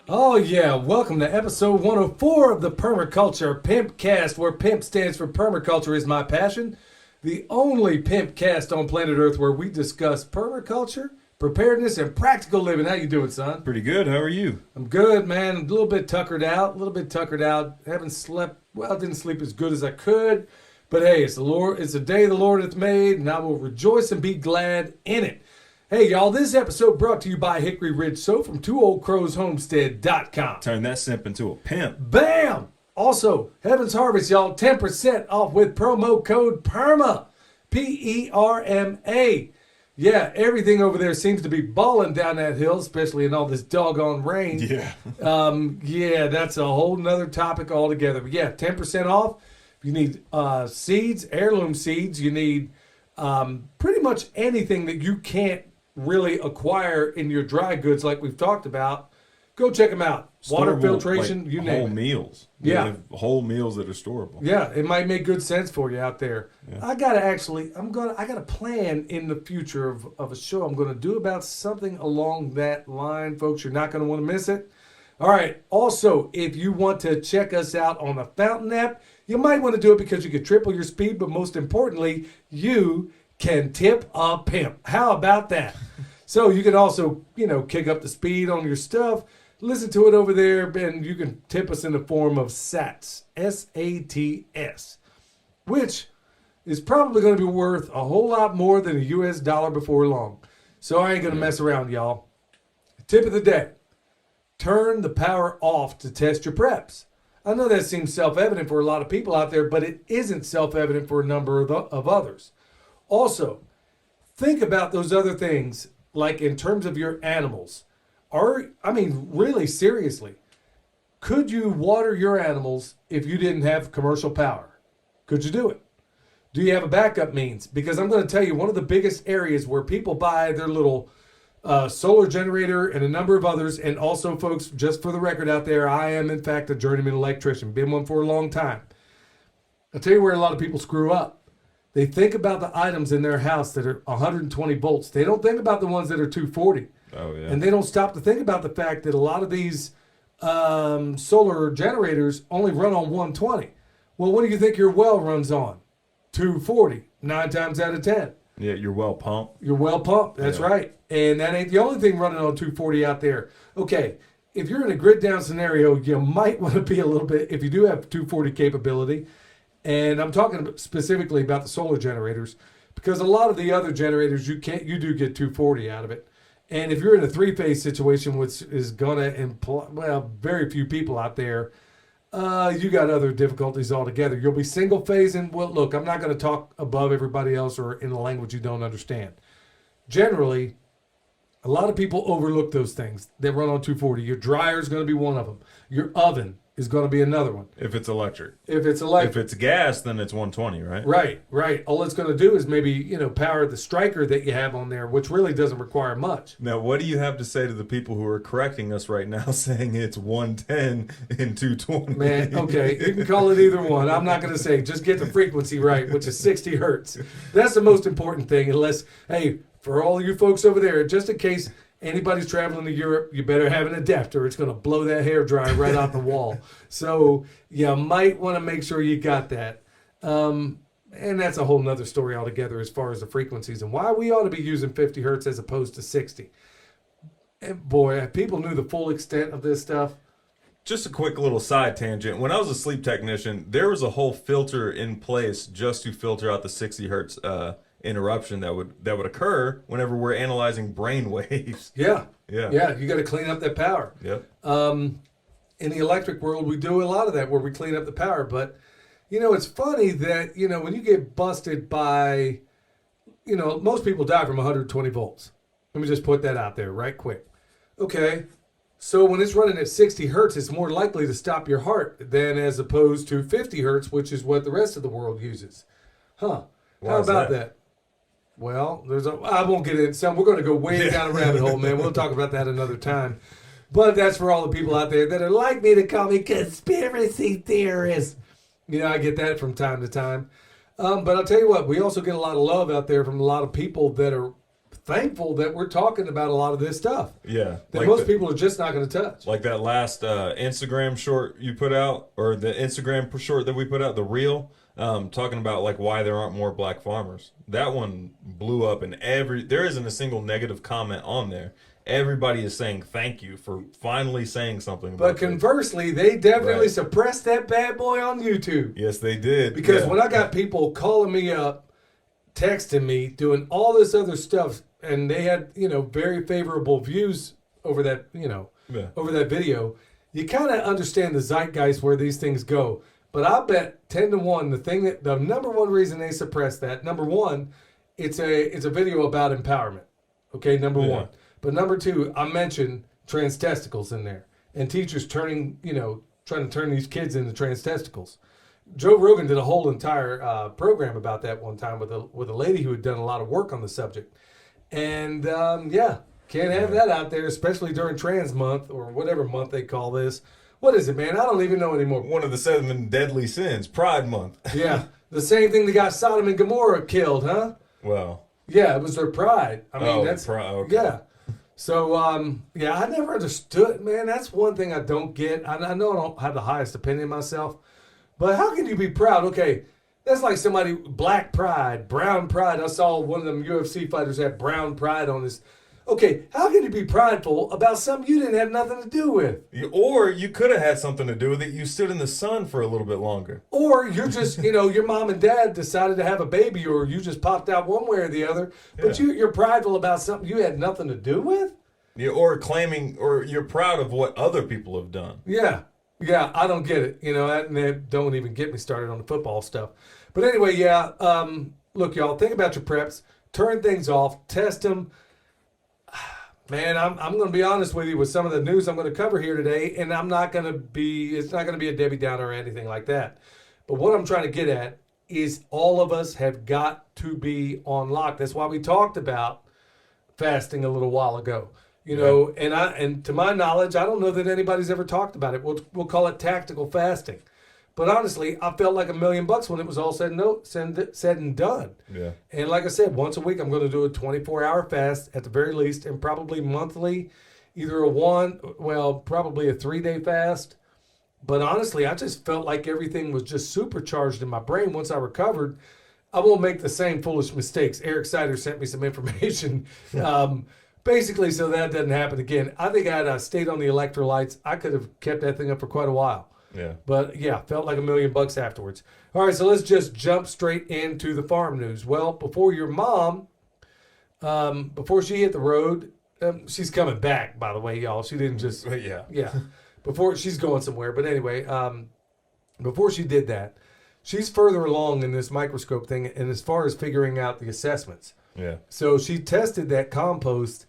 Oh, yeah. Welcome to episode 104 of the Permaculture PIMPcast, where PIMP stands for Permaculture is my passion. The only PIMPcast on planet Earth where we discuss permaculture, preparedness, and practical living. How you doing, son? Pretty good. How are you? I'm good, man. A little bit tuckered out. Haven't slept. Well, didn't sleep as good as I could. But hey, it's the Lord. It's the day the Lord hath made, and I will rejoice and be glad in it. Hey, y'all, this episode brought to you by Hickory Ridge Soap from twooldcrowshomestead.com. Turn that simp into a pimp. Bam! Also, Heaven's Harvest, y'all, 10% off with promo code PERMA. P-E-R-M-A. Yeah, everything over there seems to be balling down that hill, especially in all this doggone rain. Yeah. Yeah, that's a whole nother topic altogether. But yeah, 10% off. If you need seeds, heirloom seeds, you need pretty much anything that you can't really acquire in your dry goods like we've talked about, go check them out. Water Storable, filtration, you name whole it. meals. Yeah. They have whole meals that are storable. Yeah, it might make good sense for you out there. Yeah. I got a plan in the future of a show I'm gonna do about something along that line, folks. You're not gonna want to miss it. All right. Also, if you want to check us out on the Fountain app, you might want to do it because you could triple your speed, but most importantly, you can tip a pimp. How about that? So you can also, kick up the speed on your stuff. Listen to it over there, and you can tip us in the form of SATS, S-A-T-S, which is probably going to be worth a whole lot more than a U.S. dollar before long. So I ain't going to mess around, y'all. Tip of the day, turn the power off to test your preps. I know that seems self-evident for a lot of people out there, but it isn't self-evident for a number of others. Also, think about those other things, like in terms of your animals. Really seriously, could you water your animals if you didn't have commercial power? Could you do it? Do you have a backup means? Because I'm going to tell you, one of the biggest areas where people buy their little solar generator and a number of others, and also, folks, just for the record out there, I am, in fact, a journeyman electrician. Been one for a long time. I'll tell you where a lot of people screw up. They think about the items in their house that are 120 volts. They don't think about the ones that are 240. Oh, yeah. And they don't stop to think about the fact that a lot of these solar generators only run on 120. Well, what do you think your well runs on? 240, 9 times out of 10. Yeah, you're well pumped. You're well pumped. That's right. And that ain't the only thing running on 240 out there. Okay, if you're in a grid down scenario, you might want to be a little bit, if you do have 240 capability, and I'm talking specifically about the solar generators, because a lot of the other generators, you do get 240 out of it. And if you're in a three-phase situation, which is going to imply, well, very few people out there, you got other difficulties altogether. You'll be single-phase, and, well, look, I'm not going to talk above everybody else or in a language you don't understand. Generally, a lot of people overlook those things that run on 240. Your dryer is going to be one of them. Your oven is going to be another one. If it's electric. If it's gas, then it's 120, right? Right. All it's going to do is maybe, power the striker that you have on there, which really doesn't require much. Now, what do you have to say to the people who are correcting us right now saying it's 110 and 220? Man, okay, you can call it either one. I'm not going to say, just get the frequency right, which is 60 hertz. That's the most important thing, unless, hey, for all you folks over there, just in case anybody's traveling to Europe, you better have an adapter. It's going to blow that hair dryer right out the wall. So you might want to make sure you got that. And that's a whole nother story altogether as far as the frequencies and why we ought to be using 50 hertz as opposed to 60. And boy, if people knew the full extent of this stuff. Just a quick little side tangent. When I was a sleep technician, there was a whole filter in place just to filter out the 60 hertz interruption that would occur whenever we're analyzing brain waves. Yeah, you got to clean up that power. Yep. In the electric world, we do a lot of that where we clean up the power. But, it's funny that, when you get busted by, most people die from 120 volts. Let me just put that out there right quick. Okay, so when it's running at 60 hertz, it's more likely to stop your heart than as opposed to 50 hertz, which is what the rest of the world uses. Huh. How about that? Well, I won't get into some. We're going to go way down a rabbit hole, man. We'll talk about that another time. But that's for all the people out there that are like me to call me conspiracy theorists. I get that from time to time. But I'll tell you what, we also get a lot of love out there from a lot of people that are thankful that we're talking about a lot of this stuff Yeah. that Like most people are just not going to touch. Like that last Instagram short you put out, or the Instagram short that we put out, the reel, talking about like why there aren't more black farmers. That one blew up, and there isn't a single negative comment on there. Everybody is saying thank you for finally saying something about But conversely, they definitely suppressed that bad boy on YouTube. Yes, they did. Because when I got people calling me up, texting me, doing all this other stuff, and they had, very favorable views over that, over that video, you kind of understand the zeitgeist where these things go. But I bet 10-1, the number one reason they suppressed that, number one, it's a video about empowerment. Okay, number one. But number two, I mentioned trans testicles in there, and teachers trying to turn these kids into trans testicles. Joe Rogan did a whole entire program about that one time with a lady who had done a lot of work on the subject. And can't have that out there, especially during Trans Month or whatever month they call this. What is it, man? I don't even know anymore. One of the 7 deadly sins, Pride Month. Yeah, the same thing that got Sodom and Gomorrah killed, huh? Well. Yeah, it was their pride. I mean, that's pride. Okay. Yeah. So, I never understood, man. That's one thing I don't get. I know I don't have the highest opinion of myself, but how can you be proud? Okay, that's like somebody, black pride, brown pride. I saw one of them UFC fighters had brown pride on his. Okay, how can you be prideful about something you didn't have nothing to do with? Or you could have had something to do with it. You stood in the sun for a little bit longer. Or you're just, your mom and dad decided to have a baby, or you just popped out one way or the other, but you're prideful about something you had nothing to do with? Yeah, or claiming, or you're proud of what other people have done. Yeah, I don't get it. And don't even get me started on the football stuff. But anyway, look, y'all, think about your preps. Turn things off. Test them. Man, I'm going to be honest with you with some of the news I'm going to cover here today, and it's not going to be a Debbie Downer or anything like that. But what I'm trying to get at is all of us have got to be on lock. That's why we talked about fasting a little while ago. And to my knowledge, I don't know that anybody's ever talked about it. We'll call it tactical fasting. But honestly, I felt like $1 million when it was all said and done. Yeah. And like I said, once a week I'm going to do a 24-hour fast at the very least, and probably monthly, either probably a 3-day fast. But honestly, I just felt like everything was just supercharged in my brain once I recovered. I won't make the same foolish mistakes. Eric Sider sent me some information, basically so that doesn't happen again. I think I had stayed on the electrolytes. I could have kept that thing up for quite a while. Yeah. But felt like $1 million afterwards. All right, so let's just jump straight into the farm news. Well, before your mom, before she hit the road, she's coming back, by the way, y'all. She didn't just... Yeah. Before she's going somewhere. But anyway, before she did that, she's further along in this microscope thing, and as far as figuring out the assessments. Yeah. So she tested that compost,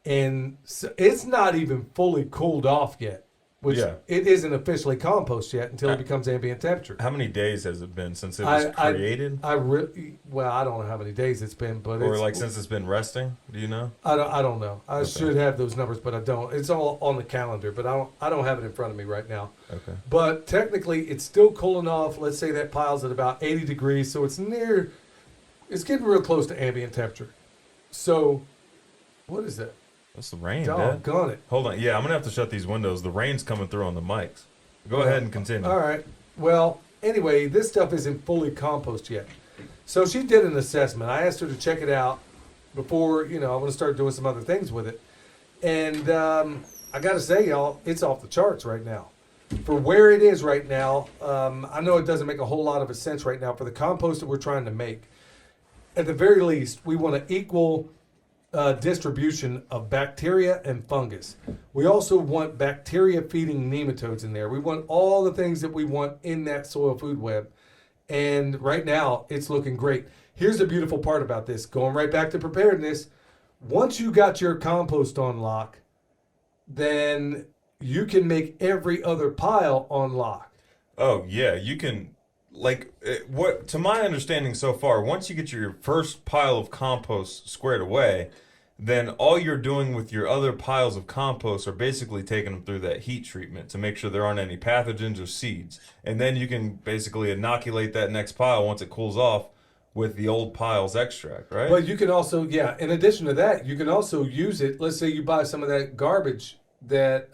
and it's not even fully cooled off yet. Which it isn't officially compost yet until it becomes ambient temperature. How many days has it been since it was created? I don't know how many days it's been, but since it's been resting. Do you know? I don't know. I should have those numbers, but I don't. It's all on the calendar, but I don't have it in front of me right now. Okay. But technically, it's still cooling off. Let's say that pile's at about 80 degrees, so it's getting real close to ambient temperature. So, what is that? That's the rain, Dad. Doggone it. Hold on. Yeah, I'm going to have to shut these windows. The rain's coming through on the mics. Go ahead and continue. All right. Well, anyway, this stuff isn't fully compost yet. So she did an assessment. I asked her to check it out before, I'm going to start doing some other things with it. And I got to say, y'all, it's off the charts right now. For where it is right now, I know it doesn't make a whole lot of sense right now for the compost that we're trying to make. At the very least, we want to equal distribution of bacteria and fungus. We also want bacteria feeding nematodes in there. We want all the things that we want in that soil food web. And right now, it's looking great. Here's the beautiful part about this. Going right back to preparedness. Once you got your compost on lock, then you can make every other pile on lock. Oh, yeah. You can, to my understanding so far, once you get your first pile of compost squared away, then all you're doing with your other piles of compost are basically taking them through that heat treatment to make sure there aren't any pathogens or seeds. And then you can basically inoculate that next pile once it cools off with the old piles extract, right? But you can also, yeah, in addition to that, you can also use it. Let's say you buy some of that garbage that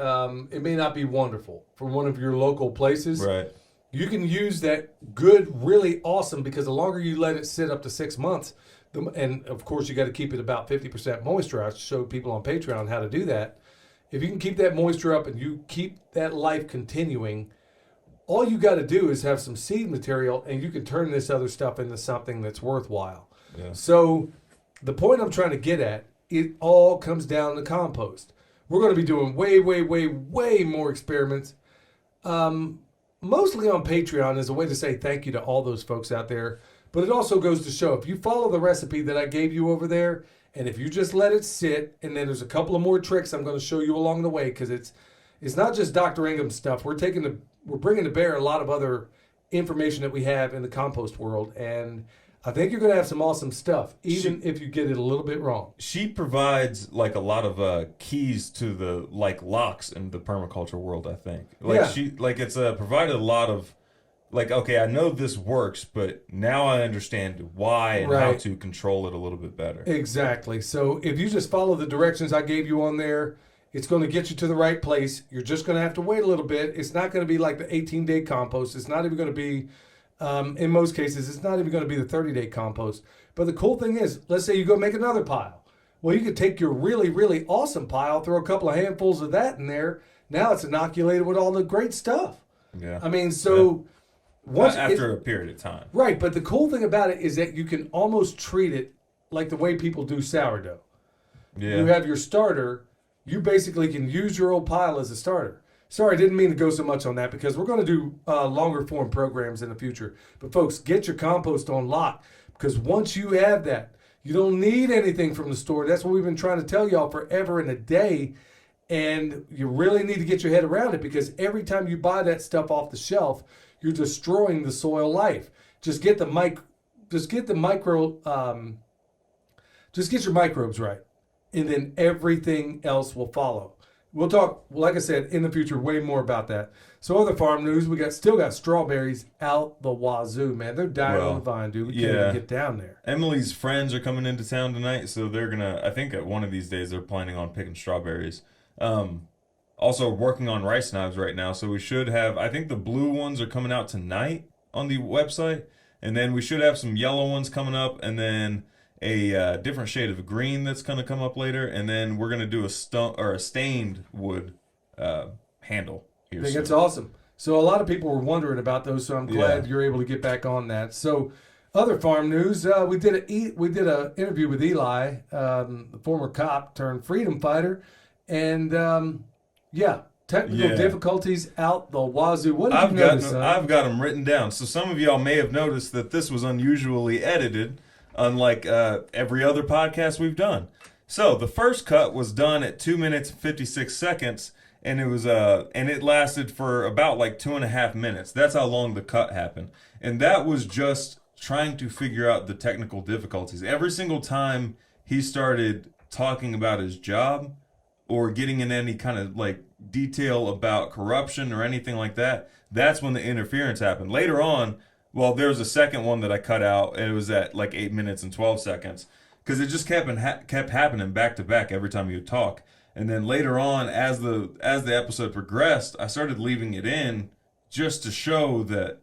it may not be wonderful from one of your local places. Right. You can use that good, really awesome, because the longer you let it sit up to 6 months, and of course you got to keep it about 50% moisture. I show people on Patreon how to do that. If you can keep that moisture up and you keep that life continuing, all you got to do is have some seed material, and you can turn this other stuff into something that's worthwhile. Yeah. So the point I'm trying to get at, it all comes down to compost. We're going to be doing way more experiments, mostly on Patreon as a way to say thank you to all those folks out there. But it also goes to show, if you follow the recipe that I gave you over there, and if you just let it sit, and then there's a couple of more tricks I'm going to show you along the way, because it's not just Dr. Ingham's stuff. We're bringing to bear a lot of other information that we have in the compost world, and I think you're going to have some awesome stuff, even if you get it a little bit wrong. She provides like a lot of keys to the locks in the permaculture world. I think it's provided a lot of okay, I know this works, but now I understand why and how to control it a little bit better. Exactly. So if you just follow the directions I gave you on there, it's going to get you to the right place. You're just going to have to wait a little bit. It's not going to be like the 18-day compost. It's not even going to be, in most cases, it's not even going to be the 30-day compost. But the cool thing is, let's say you go make another pile. Well, you could take your really, really awesome pile, throw a couple of handfuls of that in there. Now it's inoculated with all the great stuff. Yeah. I mean, so... After a period of time. Right, but the cool thing about it is that you can almost treat it like the way people do sourdough. Yeah. You have your starter, you basically can use your old pile as a starter. Sorry, I didn't mean to go so much on that, because we're going to do longer form programs in the future. But folks, get your compost on lock, because once you have that, you don't need anything from the store. That's what we've been trying to tell y'all forever and a day. And you really need to get your head around it, because every time you buy that stuff off the shelf, you're destroying the soil life. Just get your microbes right, and then everything else will follow. We'll talk, like I said, in the future, way more about that. So other farm news, we still got strawberries out the wazoo, man. They're dying on the vine, dude. We can't even get down there. Emily's friends are coming into town tonight, so they're gonna. I think at one of these days they're planning on picking strawberries. Also working on rice knives right now, so we should have, I think the blue ones are coming out tonight on the website, and then we should have some yellow ones coming up, and then a different shade of green that's going to come up later, and then we're going to do a stained wood handle here. I think it's awesome. So a lot of people were wondering about those, so I'm glad you're able to get back on that. So other farm news, we did a interview with Eli, the former cop turned freedom fighter, and technical difficulties out the wazoo. What did you notice? I've got them written down. So some of y'all may have noticed that this was unusually edited, unlike every other podcast we've done. So the first cut was done at 2 minutes and 56 seconds, and it was and it lasted for about 2.5 minutes. That's how long the cut happened, and that was just trying to figure out the technical difficulties. Every single time he started talking about his job, or getting in any kind of detail about corruption or anything like that, that's when the interference happened. Later on, there's a second one that I cut out, and it was at 8 minutes and 12 seconds, because it just kept happening back to back every time you would talk. And then later on, as the episode progressed, I started leaving it in just to show that,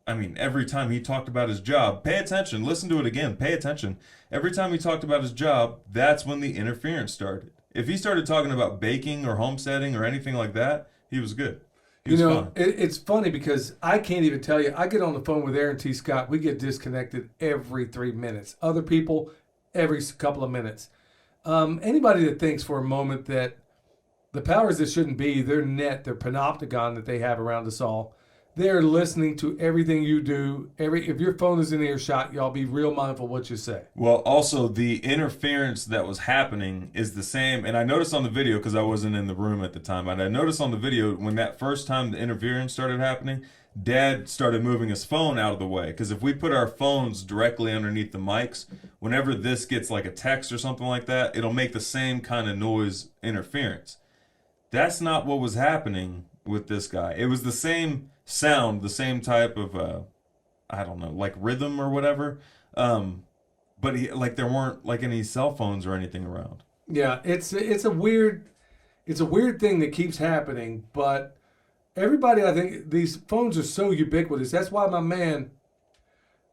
every time he talked about his job, pay attention, listen to it again, pay attention. Every time he talked about his job, that's when the interference started. If he started talking about baking or homesteading or anything like that, he was good. It's funny because I can't even tell you. I get on the phone with Aaron T. Scott. We get disconnected every 3 minutes. Other people, every couple of minutes. Anybody that thinks for a moment that the powers that shouldn't be, their net, their panopticon that they have around us all, they're listening to everything you do. If your phone is in earshot, y'all be real mindful what you say. Well, also, the interference that was happening is the same. And I noticed on the video, because I wasn't in the room at the time, but I noticed on the video when that first time the interference started happening, Dad started moving his phone out of the way. Because if we put our phones directly underneath the mics, whenever this gets a text or something like that, it'll make the same kind of noise interference. That's not what was happening with this guy. It was the same sound, the same type of I don't know, like rhythm or whatever. But there weren't like any cell phones or anything around. Yeah, it's a weird thing that keeps happening, but everybody, I think these phones are so ubiquitous. That's why my man,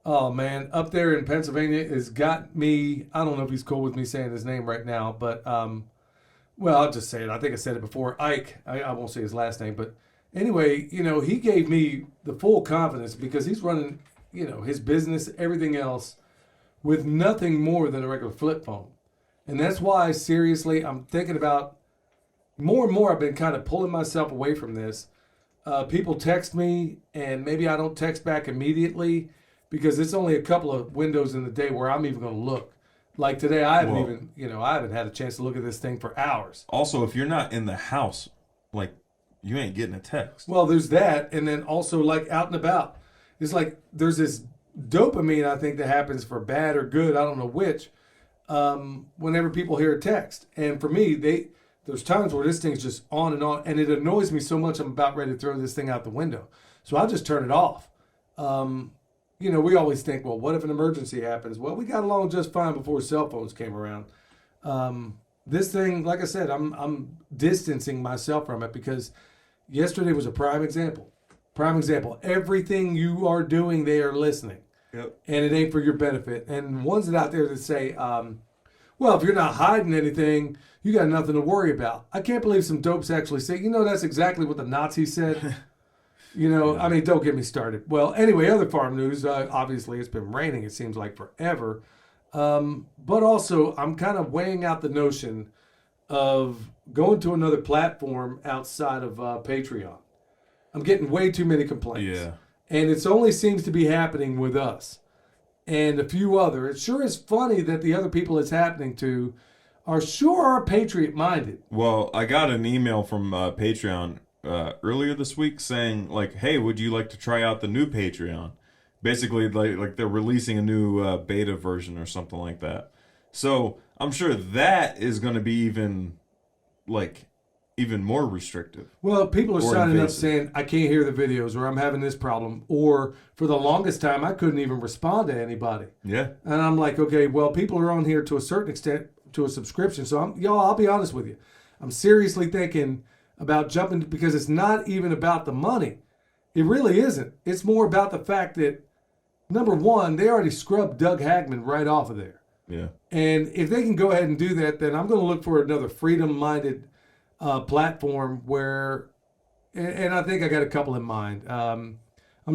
oh man, up there in Pennsylvania has got me. I don't know if he's cool with me saying his name right now, but well, I'll just say it. I think I said it before. Ike. I won't say his last name, but anyway, he gave me the full confidence because he's running, his business, everything else, with nothing more than a regular flip phone, and that's why seriously, I'm thinking about more and more. I've been kind of pulling myself away from this. People text me, and maybe I don't text back immediately because it's only a couple of windows in the day where I'm even going to look. Like today, I haven't had a chance to look at this thing for hours. Also, if you're not in the house, like, you ain't getting a text. Well, there's that, and then also like out and about. It's like there's this dopamine, I think, that happens for bad or good, I don't know which, whenever people hear a text. And for me, there's times where this thing's just on, and it annoys me so much I'm about ready to throw this thing out the window. So I'll just turn it off. We always think, well, what if an emergency happens? Well, we got along just fine before cell phones came around. This thing, like I said, I'm distancing myself from it because yesterday was a prime example. Prime example. Everything you are doing, they are listening. Yep. And it ain't for your benefit. And ones that out there that say, well, if you're not hiding anything, you got nothing to worry about. I can't believe some dopes actually say, that's exactly what the Nazis said. I mean, don't get me started. Well, anyway, other farm news, obviously it's been raining, it seems like forever. But also, I'm kind of weighing out the notion of going to another platform outside of Patreon. I'm getting way too many complaints. Yeah. And it only seems to be happening with us and a few other. It sure is funny that the other people it's happening to are patriot-minded. Well, I got an email from Patreon earlier this week saying, like, hey, would you like to try out the new Patreon? Basically, like they're releasing a new beta version or something like that. So I'm sure that is going to be even more restrictive. Well, people are signing invasive. up saying, I can't hear the videos, or I'm having this problem, or for the longest time, I couldn't even respond to anybody. Yeah. And I'm like, okay, well, people are on here to a certain extent to a subscription. So I'll be honest with you. I'm seriously thinking about jumping because it's not even about the money. It really isn't. It's more about the fact that, number one, they already scrubbed Doug Hagman right off of there. Yeah. And if they can go ahead and do that, then I'm going to look for another freedom-minded platform where, and I think I got a couple in mind. I'm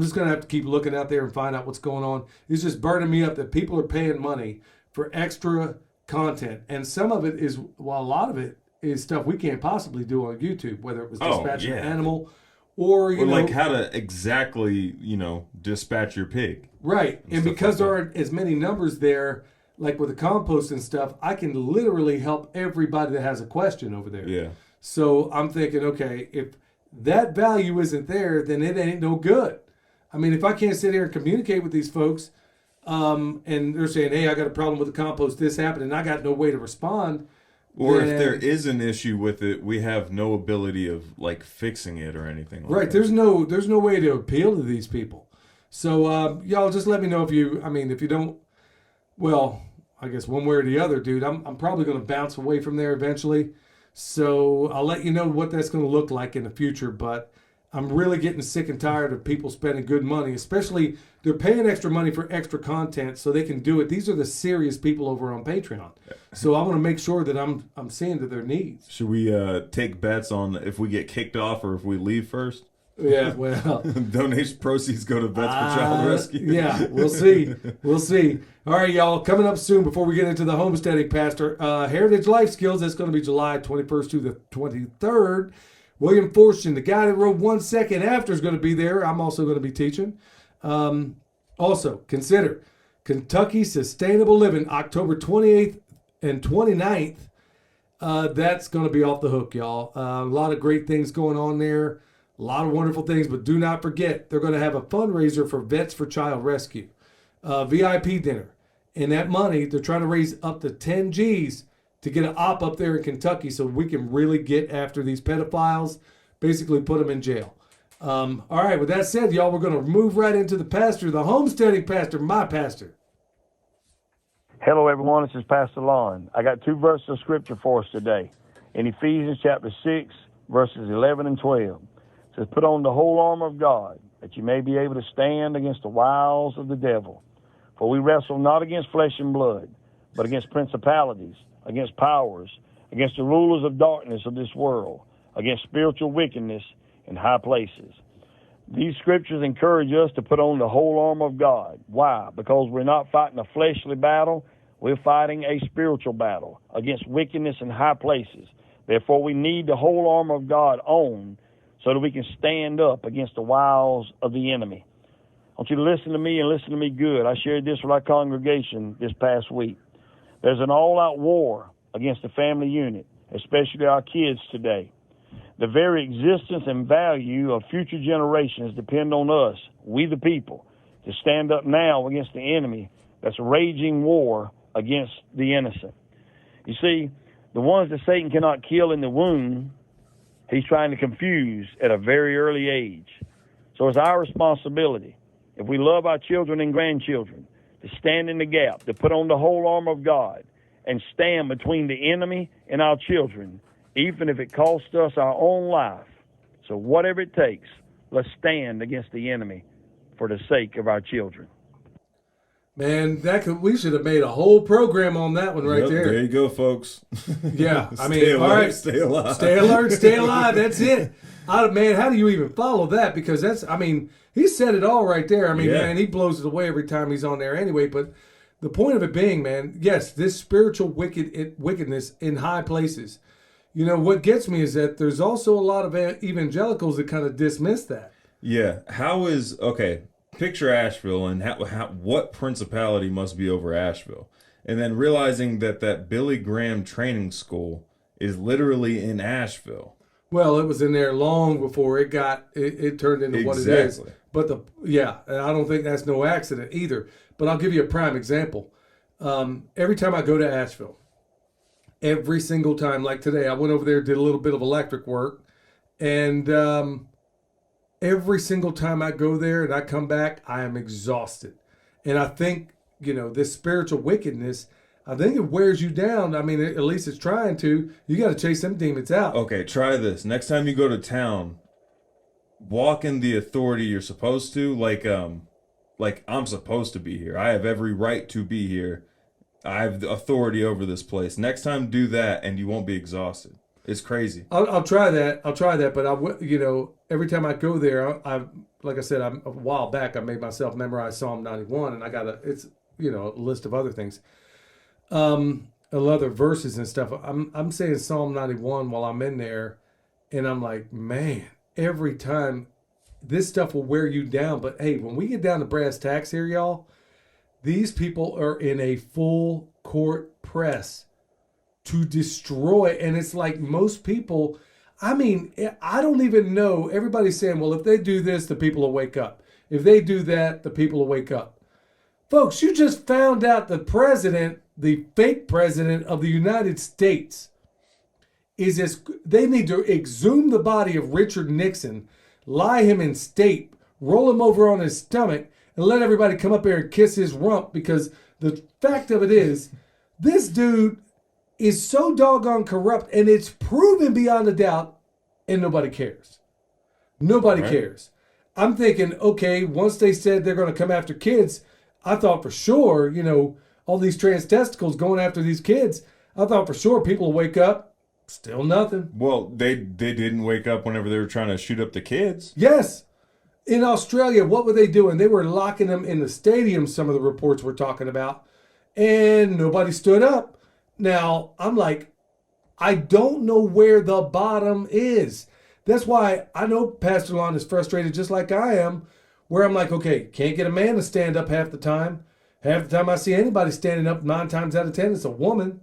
just going to have to keep looking out there and find out what's going on. It's just burning me up that people are paying money for extra content. And some of it is, well, a lot of it is stuff we can't possibly do on YouTube, whether it was dispatching an animal or, like how to exactly, dispatch your pig. Right. And because there aren't as many numbers there, like with the compost and stuff, I can literally help everybody that has a question over there. Yeah. So I'm thinking, okay, if that value isn't there, then it ain't no good. I mean, if I can't sit here and communicate with these folks, and they're saying, hey, I got a problem with the compost, this happened, and I got no way to respond. Or if there is an issue with it, we have no ability of fixing it or anything like that. Right. There's no way to appeal to these people. So y'all just let me know if you don't, well, I guess one way or the other, dude, I'm probably going to bounce away from there eventually. So I'll let you know what that's going to look like in the future. But I'm really getting sick and tired of people spending good money, especially they're paying extra money for extra content so they can do it. These are the serious people over on Patreon. So I want to make sure that I'm seeing to their needs. Should we take bets on if we get kicked off or if we leave first? Yeah, well. Donation proceeds go to Vets for Child Rescue. Yeah, we'll see. We'll see. All right, y'all. Coming up soon before we get into the homesteading, Pastor. Heritage Life Skills. That's going to be July 21st to the 23rd. William Fortune, the guy that rode 1 second after, is going to be there. I'm also going to be teaching. Also, consider Kentucky Sustainable Living, October 28th and 29th. That's going to be off the hook, y'all. A lot of great things going on there. A lot of wonderful things, but do not forget, they're going to have a fundraiser for Vets for Child Rescue, VIP dinner. And that money, they're trying to raise up to 10 G's to get an op up there in Kentucky so we can really get after these pedophiles, basically put them in jail. All right, with that said, y'all, we're going to move right into the pastor, the homesteading pastor, my pastor. Hello, everyone. This is Pastor Lon. I got 2 verses of scripture for us today. In Ephesians chapter 6, verses 11 and 12, it says, "Put on the whole armor of God, that you may be able to stand against the wiles of the devil. For we wrestle not against flesh and blood, but against principalities, against powers, against the rulers of darkness of this world, against spiritual wickedness in high places." These scriptures encourage us to put on the whole armor of God. Why? Because we're not fighting a fleshly battle. We're fighting a spiritual battle against wickedness in high places. Therefore, we need the whole armor of God on so that we can stand up against the wiles of the enemy. I want you to listen to me and listen to me good. I shared this with our congregation this past week. There's an all-out war against the family unit, especially our kids today. The very existence and value of future generations depend on us, we the people, to stand up now against the enemy that's raging war against the innocent. You see, the ones that Satan cannot kill in the womb, he's trying to confuse at a very early age. So it's our responsibility, if we love our children and grandchildren, to stand in the gap, to put on the whole armor of God and stand between the enemy and our children, even if it costs us our own life. So whatever it takes, let's stand against the enemy for the sake of our children. Man, we should have made a whole program on that one right there. There you go, folks. Yeah, I mean, Stay alert, all right, stay alive. Stay alert, stay alive. That's it. Man, how do you even follow that? Because he said it all right there. Man, he blows it away every time he's on there anyway. But the point of it being, man, yes, this spiritual wickedness in high places. You know, what gets me is that there's also a lot of evangelicals that kind of dismiss that. Yeah. Picture Asheville and what principality must be over Asheville. And then realizing that Billy Graham training school is literally in Asheville. Well, it was in there long before it turned into what it is. But and I don't think that's no accident either. But I'll give you a prime example. Every time I go to Asheville, every single time, like today, I went over there, did a little bit of electric work, and every single time I go there and I come back, I am exhausted. And I think, this spiritual wickedness, I think it wears you down. I mean, at least it's trying to. You got to chase them demons out. Okay, try this. Next time you go to town, walk in the authority you're supposed to, like I'm supposed to be here. I have every right to be here. I have the authority over this place. Next time, do that, and you won't be exhausted. It's crazy. I'll try that. But every time I go there, like I said, a while back, I made myself memorize Psalm 91, and I got a list of other things, other verses and stuff. I'm saying Psalm 91 while I'm in there, and I'm like, man, every time this stuff will wear you down. But hey, when we get down to brass tacks here, y'all, these people are in a full court press to destroy. And it's like most people, I don't even know. Everybody's saying, well, if they do this, the people will wake up. If they do that, the people will wake up. Folks, you just found out the president, the fake president of the United States, they need to exhume the body of Richard Nixon, lie him in state, roll him over on his stomach, and let everybody come up here and kiss his rump, because the fact of it is, this dude is so doggone corrupt, and it's proven beyond a doubt, and nobody cares. Nobody cares. I'm thinking, okay, once they said they're going to come after kids, I thought for sure, all these trans testicles going after these kids, I thought for sure people will wake up. Still nothing. Well, they didn't wake up whenever they were trying to shoot up the kids. Yes. In Australia, what were they doing? They were locking them in the stadium, some of the reports we're talking about, and nobody stood up. Now, I'm like, I don't know where the bottom is. That's why I know Pastor Lon is frustrated just like I am, where I'm like, okay, can't get a man to stand up half the time. Half the time I see anybody standing up, 9 times out of 10, it's a woman.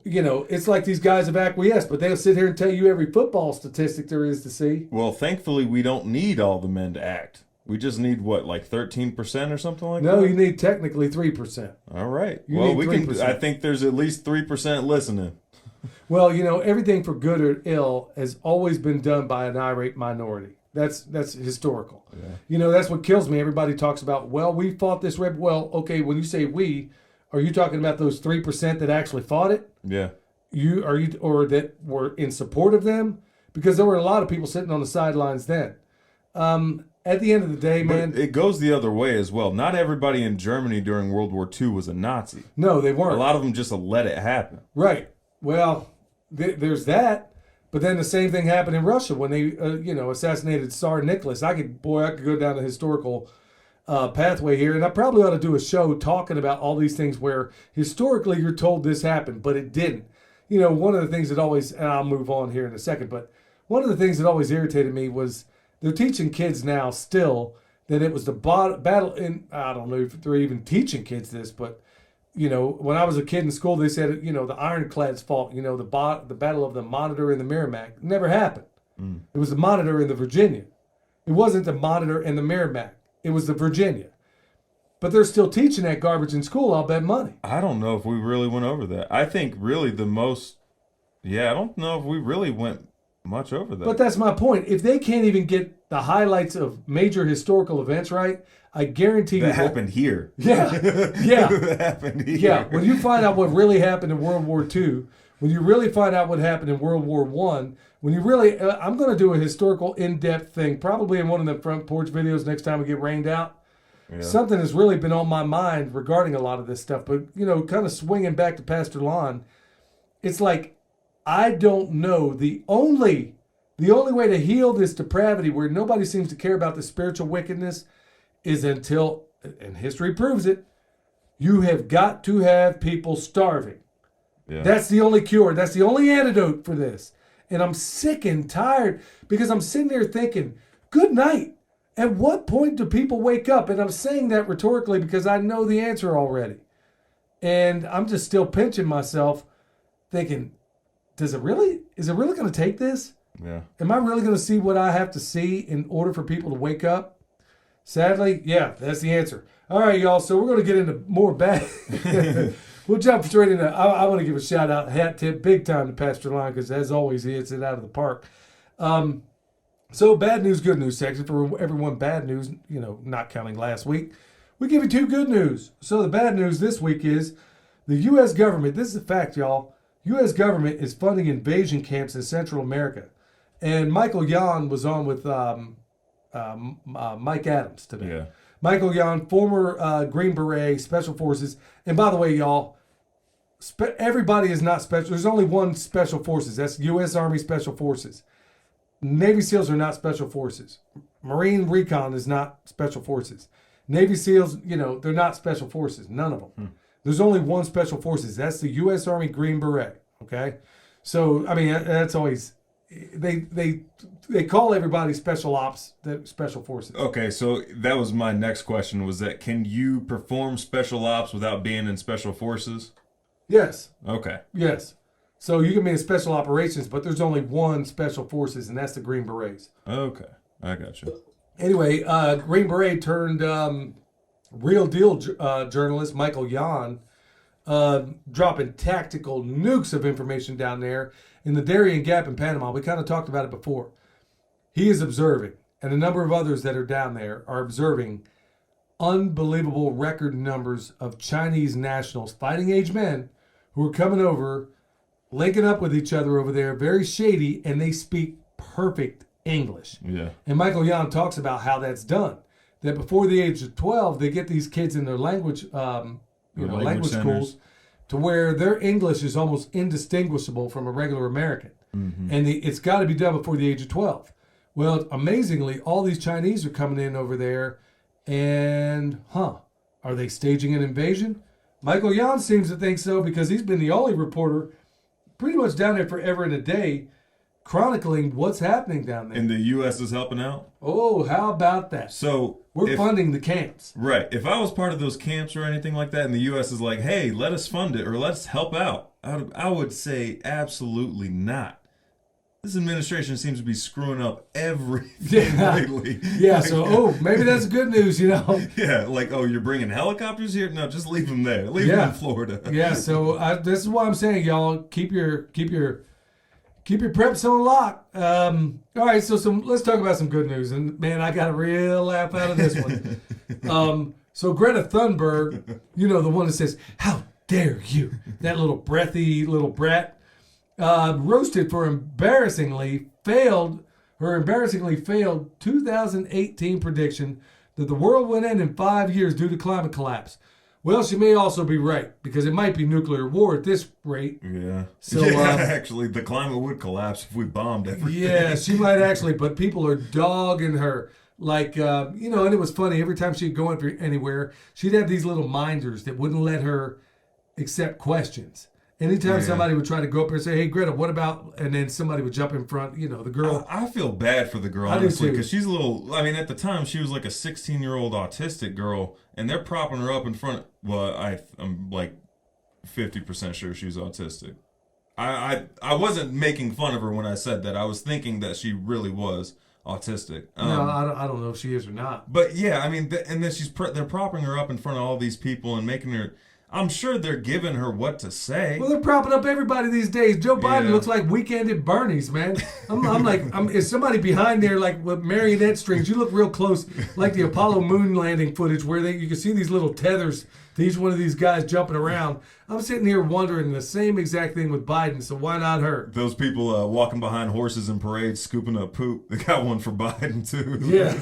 It's like these guys have acquiesced, but they'll sit here and tell you every football statistic there is to see. Well, thankfully, we don't need all the men to act. We just need, 13% or something like that? No, you need technically 3%. All right. We can. 3%. I think there's at least 3% listening. Well, everything for good or ill has always been done by an irate minority. That's historical. Yeah. That's what kills me. Everybody talks about, well, we fought this well, okay, when you say we, are you talking about those 3% that actually fought it? Yeah. Or that were in support of them? Because there were a lot of people sitting on the sidelines then. At the end of the day, man, But it goes the other way as well. Not everybody in Germany during World War II was a Nazi. No, they weren't. A lot of them just let it happen. Right. Well, there's that. But then the same thing happened in Russia when they, assassinated Tsar Nicholas. I could go down the historical pathway here, and I probably ought to do a show talking about all these things where historically you're told this happened, but it didn't. One of the things that always, and I'll move on here in a second, but one of the things that always irritated me was they're teaching kids now still that it was the battle, and I don't know if they're even teaching kids this, but when I was a kid in school, they said, the ironclads fought, the Battle of the Monitor and the Merrimack. It never happened. It was the Monitor and the Virginia. It wasn't the Monitor and the Merrimack. It was the Virginia. But they're still teaching that garbage in school, I'll bet money. I don't know if we really went over that. I think really I don't know if we really went much over that. But that's my point. If they can't even get the highlights of major historical events right, I guarantee you that happened here. Yeah. Yeah. That happened here. Yeah. When you find out what really happened in World War II, when you really find out what happened in World War I, when you really, I'm going to do a historical in-depth thing, probably in one of the front porch videos next time we get rained out. Yeah. Something has really been on my mind regarding a lot of this stuff. But, kind of swinging back to Pastor Lon, it's like, I don't know. The only way to heal this depravity where nobody seems to care about the spiritual wickedness is until, and history proves it, you have got to have people starving. Yeah. That's the only cure. That's the only antidote for this. And I'm sick and tired because I'm sitting there thinking, good night. At what point do people wake up? And I'm saying that rhetorically because I know the answer already. And I'm just still pinching myself thinking, is it really going to take this? Yeah. Am I really going to see what I have to see in order for people to wake up? Sadly, yeah, that's the answer. All right, y'all. So we're going to get into more bad. We'll jump straight into. I want to give a shout out, hat tip, big time to Pastor Lon because as always he hits it out of the park. So bad news, good news section for everyone. Bad news, not counting last week. We give you two good news. So the bad news this week is the U.S. government. This is a fact, y'all. U.S. government is funding invasion camps in Central America. And Michael Yon was on with Mike Adams today. Yeah. Michael Yon, former Green Beret, Special Forces. And by the way, y'all, everybody is not special. There's only one Special Forces. That's U.S. Army Special Forces. Navy SEALs are not Special Forces. Marine Recon is not Special Forces. Navy SEALs, they're not Special Forces. None of them. There's only one Special Forces. That's the U.S. Army Green Beret. Okay? So, I mean, that's always... They call everybody special ops, special forces. Okay, so that was my next question, was that can you perform special ops without being in special forces? Yes. Okay. Yes. So you can be in special operations, but there's only one special forces, and that's the Green Berets. Okay. I got you. Anyway, Green Beret turned real deal journalist Michael Yon dropping tactical nukes of information down there in the Darien Gap in Panama. We kind of talked about it before. He is observing, and a number of others that are down there are observing unbelievable record numbers of Chinese nationals, fighting age men, who are coming over, linking up with each other over there, very shady, and they speak perfect English. Yeah. And Michael Yon talks about how that's done. That before the age of 12, they get these kids in their language schools to where their English is almost indistinguishable from a regular American. Mm-hmm. And it's got to be done before the age of 12. Well, amazingly, all these Chinese are coming in over there, and, are they staging an invasion? Michael Yon seems to think so because he's been the only reporter pretty much down there forever and a day chronicling what's happening down there. And the U.S. is helping out? Oh, how about that? So we're funding the camps. Right. If I was part of those camps or anything like that, and the U.S. is like, hey, let us fund it or let's help out, I would say absolutely not. this administration seems to be screwing up everything lately. Yeah, so, maybe that's good news, Yeah, like, you're bringing helicopters here? No, just leave them there. Leave them in Florida. Yeah, so this is why I'm saying, y'all, keep your preps on lock. All right, so let's talk about some good news. And, man, I got a real laugh out of this one. So Greta Thunberg, the one that says, "How dare you?" That little breathy little brat, roasted for her embarrassingly failed 2018 prediction that the world would end in 5 years due to climate collapse. Well, she may also be right, because it might be nuclear war at this rate. Yeah. So, actually, the climate would collapse if we bombed everything. Yeah, she might actually, but people are dogging her. Like, and it was funny. Every time she'd go anywhere, she'd have these little minders that wouldn't let her accept questions. Anytime somebody would try to go up there and say, "Hey, Greta, what about?" And then somebody would jump in front, the girl. I feel bad for the girl, honestly, because she's a little, at the time, she was like a 16-year-old autistic girl, and they're propping her up in front. Well, I'm like 50% sure she's autistic. I wasn't making fun of her when I said that. I was thinking that she really was autistic. No, I don't know if she is or not. But yeah, and then they're propping her up in front of all these people and making her. I'm sure they're giving her what to say. Well, they're propping up everybody these days. Joe Biden looks like Weekend at Bernie's, man. I'm like, is somebody behind there like with marionette strings? You look real close, like the Apollo moon landing footage where you can see these little tethers to each one of these guys jumping around. I'm sitting here wondering the same exact thing with Biden, so why not her? Those people walking behind horses in parades, scooping up poop. They got one for Biden, too. Yeah.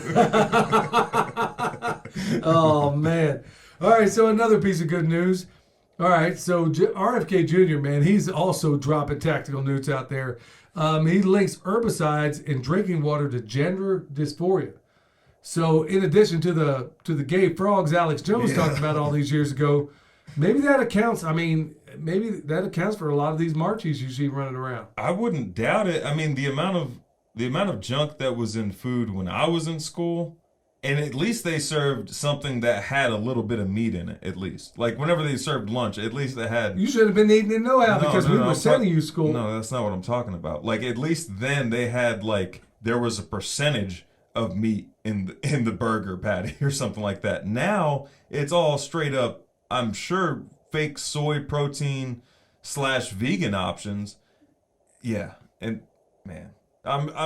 Oh, man. All right, so another piece of good news. All right, so RFK Jr., man, he's also dropping tactical news out there. He links herbicides in drinking water to gender dysphoria. So in addition to the gay frogs Alex Jones talked about all these years ago, maybe that accounts for a lot of these marchies you see running around. I wouldn't doubt it. The amount of junk that was in food when I was in school. And at least they served something that had a little bit of meat in it, at least. Like, whenever they served lunch, at least they had... You should have been eating it because we were sending you school. No, that's not what I'm talking about. Like, at least then they had, there was a percentage of meat in the burger patty or something like that. Now, it's all straight up, I'm sure, fake soy protein / vegan options. Yeah, and, man...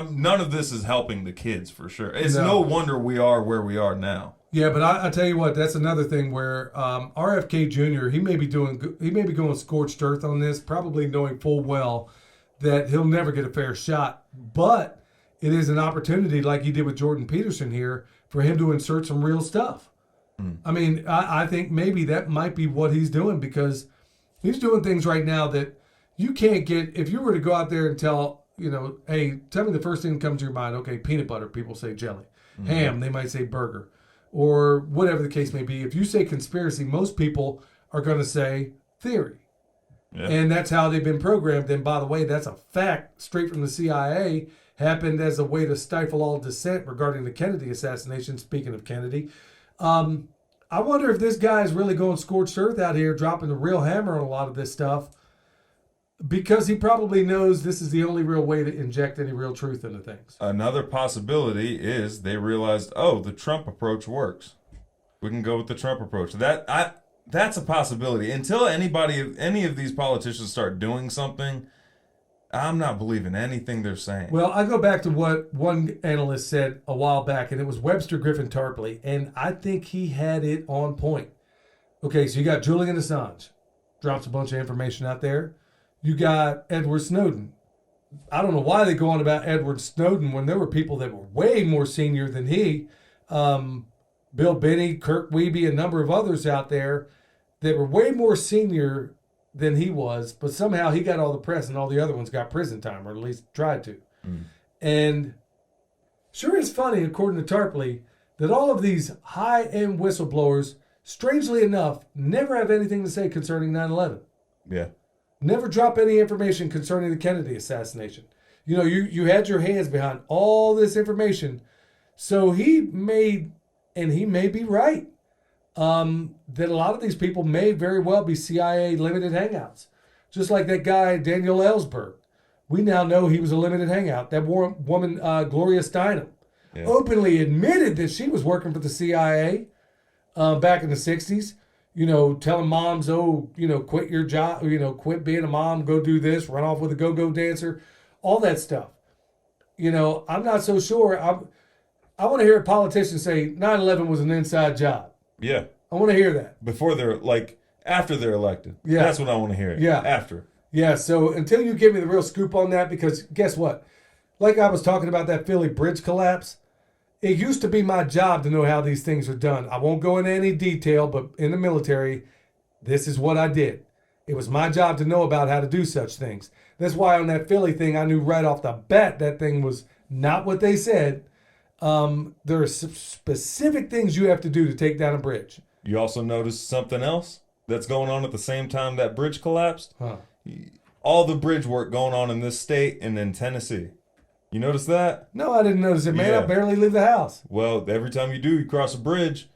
none of this is helping the kids for sure. It's no wonder we are where we are now. Yeah, but I tell you what, that's another thing where RFK Jr. he may be going scorched earth on this, probably knowing full well that he'll never get a fair shot. But it is an opportunity, like he did with Jordan Peterson here, for him to insert some real stuff. I think maybe that might be what he's doing, because he's doing things right now that you can't get if you were to go out there and tell. Hey, tell me the first thing that comes to your mind. Okay, peanut butter, people say jelly. Mm-hmm. Ham, they might say burger. Or whatever the case may be. If you say conspiracy, most people are going to say theory. Yeah. And that's how they've been programmed. And by the way, that's a fact straight from the CIA. Happened as a way to stifle all dissent regarding the Kennedy assassination, speaking of Kennedy. I wonder if this guy is really going scorched earth out here, dropping the real hammer on a lot of this stuff. Because he probably knows this is the only real way to inject any real truth into things. Another possibility is they realized, the Trump approach works. We can go with the Trump approach. That's a possibility. Until any of these politicians start doing something, I'm not believing anything they're saying. Well, I go back to what one analyst said a while back, and it was Webster Griffin Tarpley, and I think he had it on point. Okay, so you got Julian Assange, drops a bunch of information out there. You got Edward Snowden. I don't know why they go on about Edward Snowden when there were people that were way more senior than he. Bill Binney, Kirk Wiebe, a number of others out there that were way more senior than he was, but somehow he got all the press and all the other ones got prison time, or at least tried to. And sure is funny, according to Tarpley, that all of these high-end whistleblowers, strangely enough, never have anything to say concerning 9/11. Yeah. Never drop any information concerning the Kennedy assassination. You had your hands behind all this information. So he may be right, that a lot of these people may very well be CIA limited hangouts. Just like that guy, Daniel Ellsberg, We now know he was a limited hangout. That woman, Gloria Steinem, openly admitted that she was working for the CIA back in the 60s. You know, telling moms, quit your job, quit being a mom, go do this, run off with a go-go dancer, all that stuff. You know, I'm not so sure. I want to hear a politician say 9/11 was an inside job. Yeah. I want to hear that. Before they're, after they're elected. Yeah. That's what I want to hear. Yeah. After. Yeah, so until you give me the real scoop on that, because guess what? Like I was talking about that Philly bridge collapse, it used to be my job to know how these things are done. I won't go into any detail, but in the military, this is what I did. It was my job to know about how to do such things. That's why on that Philly thing, I knew right off the bat that thing was not what they said. There are specific things you have to do to take down a bridge. You also noticed something else that's going on at the same time that bridge collapsed? Huh. All the bridge work going on in this state and in Tennessee. You notice that? No, I didn't notice it, man. Yeah. I barely leave the house. Well, every time you cross a bridge,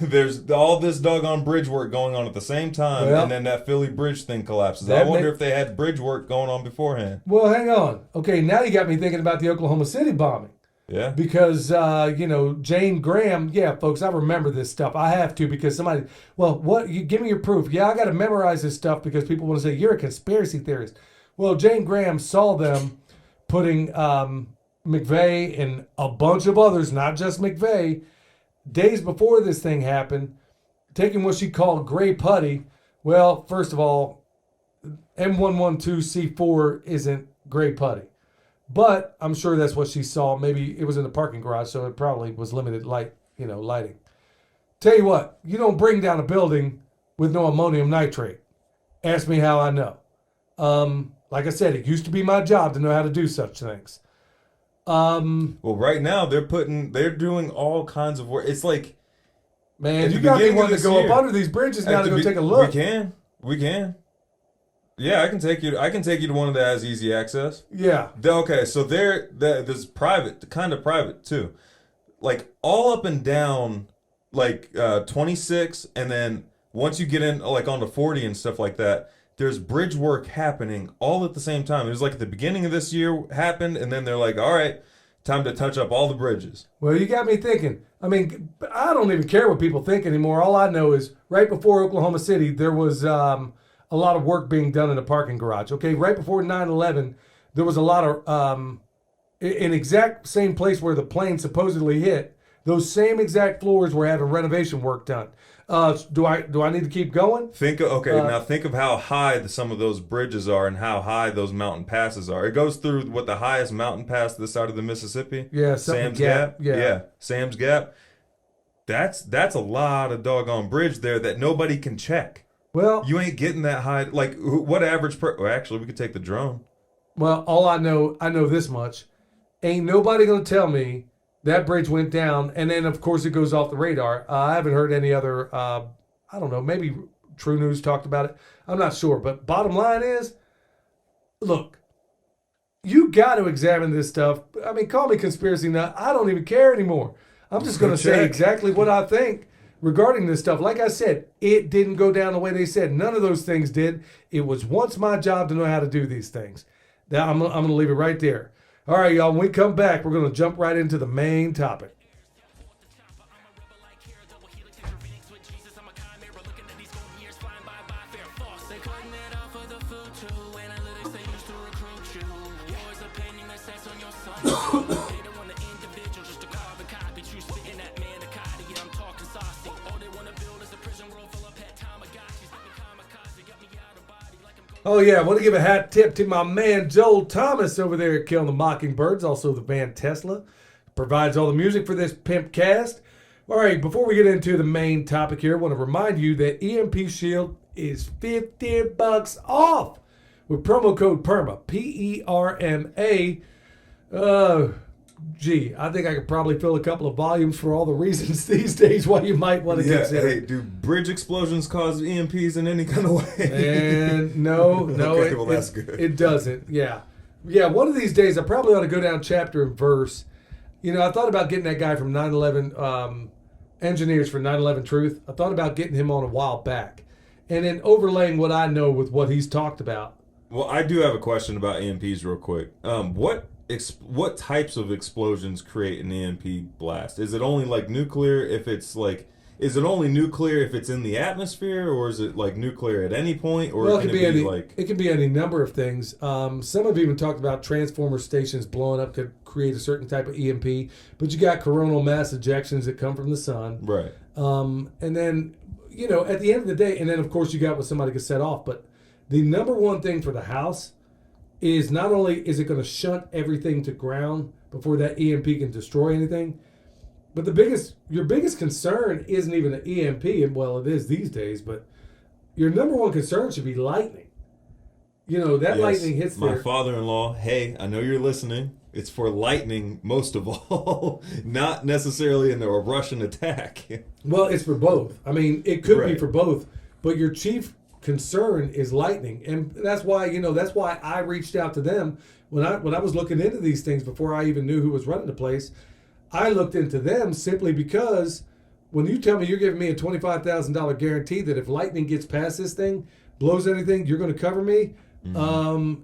there's all this doggone bridge work going on at the same time, and then that Philly bridge thing collapses. I wonder if they had bridge work going on beforehand. Well, hang on. Okay, now you got me thinking about the Oklahoma City bombing. Yeah. Because, Jane Graham, folks, I remember this stuff. I have to because somebody, give me your proof. Yeah, I got to memorize this stuff because people want to say, you're a conspiracy theorist. Well, Jane Graham saw them putting McVeigh and a bunch of others, not just McVeigh, days before this thing happened, taking what she called gray putty. Well, first of all, M112C4 isn't gray putty. But I'm sure that's what she saw. Maybe it was in the parking garage, so it probably was limited lighting. Tell you what, you don't bring down a building with no ammonium nitrate. Ask me how I know. Like I said, it used to be my job to know how to do such things. Well, right now they're doing all kinds of work. It's like, man, you got me wanting to go up under these bridges now to go take a look. We can. Yeah, I can take you to one that has easy access. Yeah. Okay, so there's private, kind of private too, like all up and down, 26, and then once you get in onto 40 and stuff like that, there's bridge work happening all at the same time. It was at the beginning of this year happened, and then they're like, all right, time to touch up all the bridges. Well, you got me thinking. I mean, I don't even care what people think anymore. All I know is right before Oklahoma City, there was a lot of work being done in the parking garage. Okay, right before 9/11, there was a lot of in exact same place where the plane supposedly hit. Those same exact floors were having renovation work done. Do I need to keep going? Now think of how high some of those bridges are and how high those mountain passes are. It goes through what the highest mountain pass this side of the Mississippi. Yeah, Sam's Gap. Yeah, Sam's Gap. That's a lot of doggone bridge there that nobody can check. Well, you ain't getting that high. What average actually, we could take the drone. Well, all I know this much. Ain't nobody going to tell me that bridge went down, and then, of course, it goes off the radar. I haven't heard any other, I don't know, maybe True News talked about it. I'm not sure. But bottom line is, look, you got to examine this stuff. I mean, call me conspiracy nut. I don't even care anymore. I'm just going to say exactly what I think regarding this stuff. Like I said, it didn't go down the way they said. None of those things did. It was once my job to know how to do these things. Now, I'm going to leave it right there. All right, y'all, when we come back, we're going to jump right into the main topic. Oh, yeah, I want to give a hat tip to my man Joel Thomas over there at Killing the Mockingbirds, also the band Tesla. Provides all the music for this PIMPcast. All right, before we get into the main topic here, I want to remind you that EMP Shield is $50 off with promo code PERMA, P-E-R-M-A. I think I could probably fill a couple of volumes for all the reasons these days why you might want to consider. Hey, do bridge explosions cause EMPs in any kind of way? And no, okay, well, that's good. It doesn't. Yeah. One of these days I probably ought to go down chapter and verse. I thought about getting that guy from 9/11 Engineers for 9/11 Truth. I thought about getting him on a while back, and then overlaying what I know with what he's talked about. Well, I do have a question about EMPs real quick. What types of explosions create an EMP blast? Is it only like nuclear if it's like is it only nuclear if it's in the atmosphere, or is it like nuclear at any point, or Well, can it be any, like it can be any number of things. Some have even talked about transformer stations blowing up could create a certain type of EMP, but you got coronal mass ejections that come from the sun. right? And then, at the end of the day, and then of course you got what somebody could set off, but the number one thing for the house is not only is it going to shunt everything to ground before that EMP can destroy anything, but your biggest concern isn't even an EMP, and well, it is these days, but your number one concern should be lightning. That Yes. lightning hits My there. father-in-law, hey, I know you're listening. It's for lightning most of all, not necessarily in a Russian attack. Well, it's for both. I mean, it could be Right. for both, but your chief concern is lightning, and that's why I reached out to them when I was looking into these things before I even knew who was running the place. I looked into them simply because when you tell me you're giving me a $25,000 guarantee that if lightning gets past this thing, blows anything, you're going to cover me.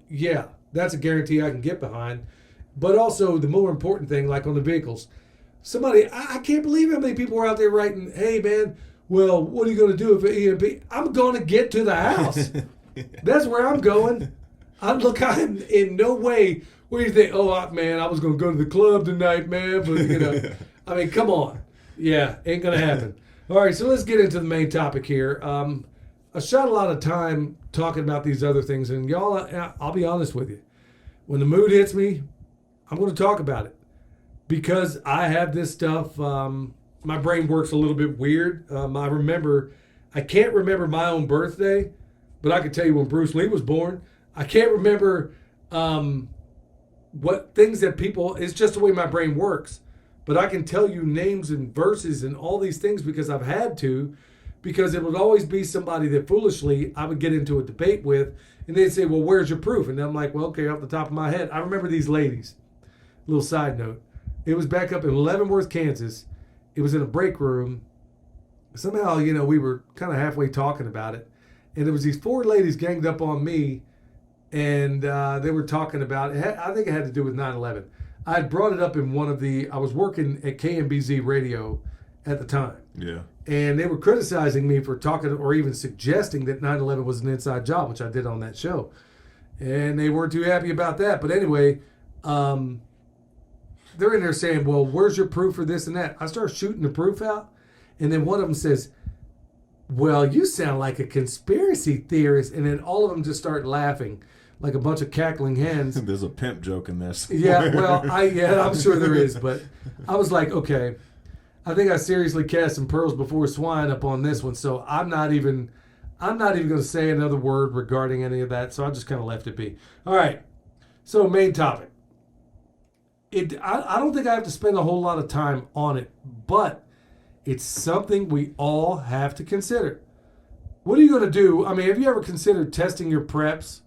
Yeah, that's a guarantee I can get behind. But also the more important thing, like on the vehicles, I can't believe how many people are out there writing, hey man, well, what are you going to do if an EMP? I'm going to get to the house. That's where I'm going. I'm in no way. What do you think? Oh, man, I was going to go to the club tonight, man. But, I mean, come on. Yeah, ain't going to happen. All right, so let's get into the main topic here. I shot a lot of time talking about these other things. And y'all, I'll be honest with you. When the mood hits me, I'm going to talk about it. Because I have this stuff, my brain works a little bit weird. I can't remember my own birthday, but I can tell you when Bruce Lee was born. I can't remember what things that people, it's just the way my brain works. But I can tell you names and verses and all these things because I've had to, because it would always be somebody that foolishly I would get into a debate with, and they'd say, well, where's your proof? And I'm like, well, okay, off the top of my head. I remember these ladies. Little side note. It was back up in Leavenworth, Kansas. It was in a break room. Somehow, we were kind of halfway talking about it. And there was these four ladies ganged up on me, and they were talking about it. I think it had to do with 9/11. I had brought it up in I was working at KMBZ radio at the time. Yeah. And they were criticizing me for talking or even suggesting that 9/11 was an inside job, which I did on that show. And they weren't too happy about that. But anyway, they're in there saying, well, where's your proof for this and that? I start shooting the proof out. And then one of them says, well, you sound like a conspiracy theorist. And then all of them just start laughing like a bunch of cackling hens. There's a pimp joke in there somewhere. Yeah, well, I'm sure there is. But I was like, okay, I think I seriously cast some pearls before swine up on this one. So I'm not even going to say another word regarding any of that. So I just kind of left it be. All right. So main topic. I don't think I have to spend a whole lot of time on it, but it's something we all have to consider. What are you going to do? I mean, have you ever considered testing your preps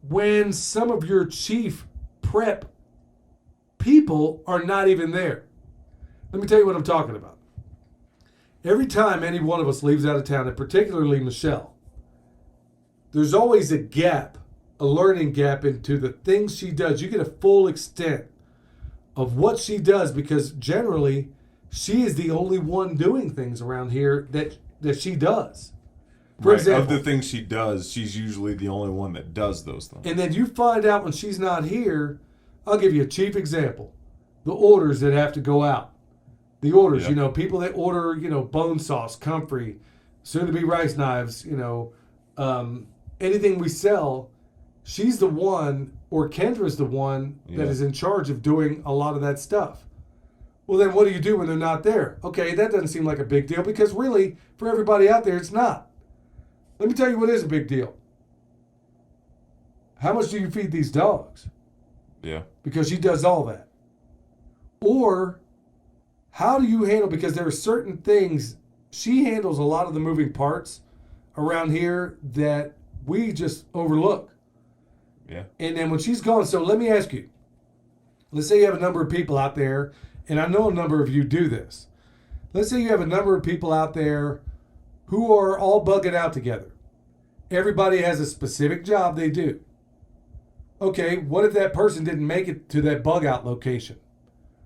when some of your chief prep people are not even there? Let me tell you what I'm talking about. Every time any one of us leaves out of town, and particularly Michelle, there's always a gap, a learning gap into the things she does. You get a full extent of what she does because generally she is the only one doing things around here that she does. For example, of the things she does, she's usually the only one that does those things. And then you find out when she's not here, I'll give you a cheap example. The orders that have to go out. The orders, Yeah. People that order, bone sauce, comfrey, soon-to-be rice knives, anything we sell, she's the one, or Kendra's the one that is in charge of doing a lot of that stuff. Well, then what do you do when they're not there? Okay, that doesn't seem like a big deal because really, for everybody out there, it's not. Let me tell you what is a big deal. How much do you feed these dogs? Yeah. Because she does all that. Or how do you handle, because there are certain things, she handles a lot of the moving parts around here that we just overlook. Yeah. And then when she's gone, so let me ask you, let's say you have a number of people out there, and I know a number of you do this. Let's say you have a number of people out there who are all bugging out together. Everybody has a specific job they do. Okay, what if that person didn't make it to that bug out location?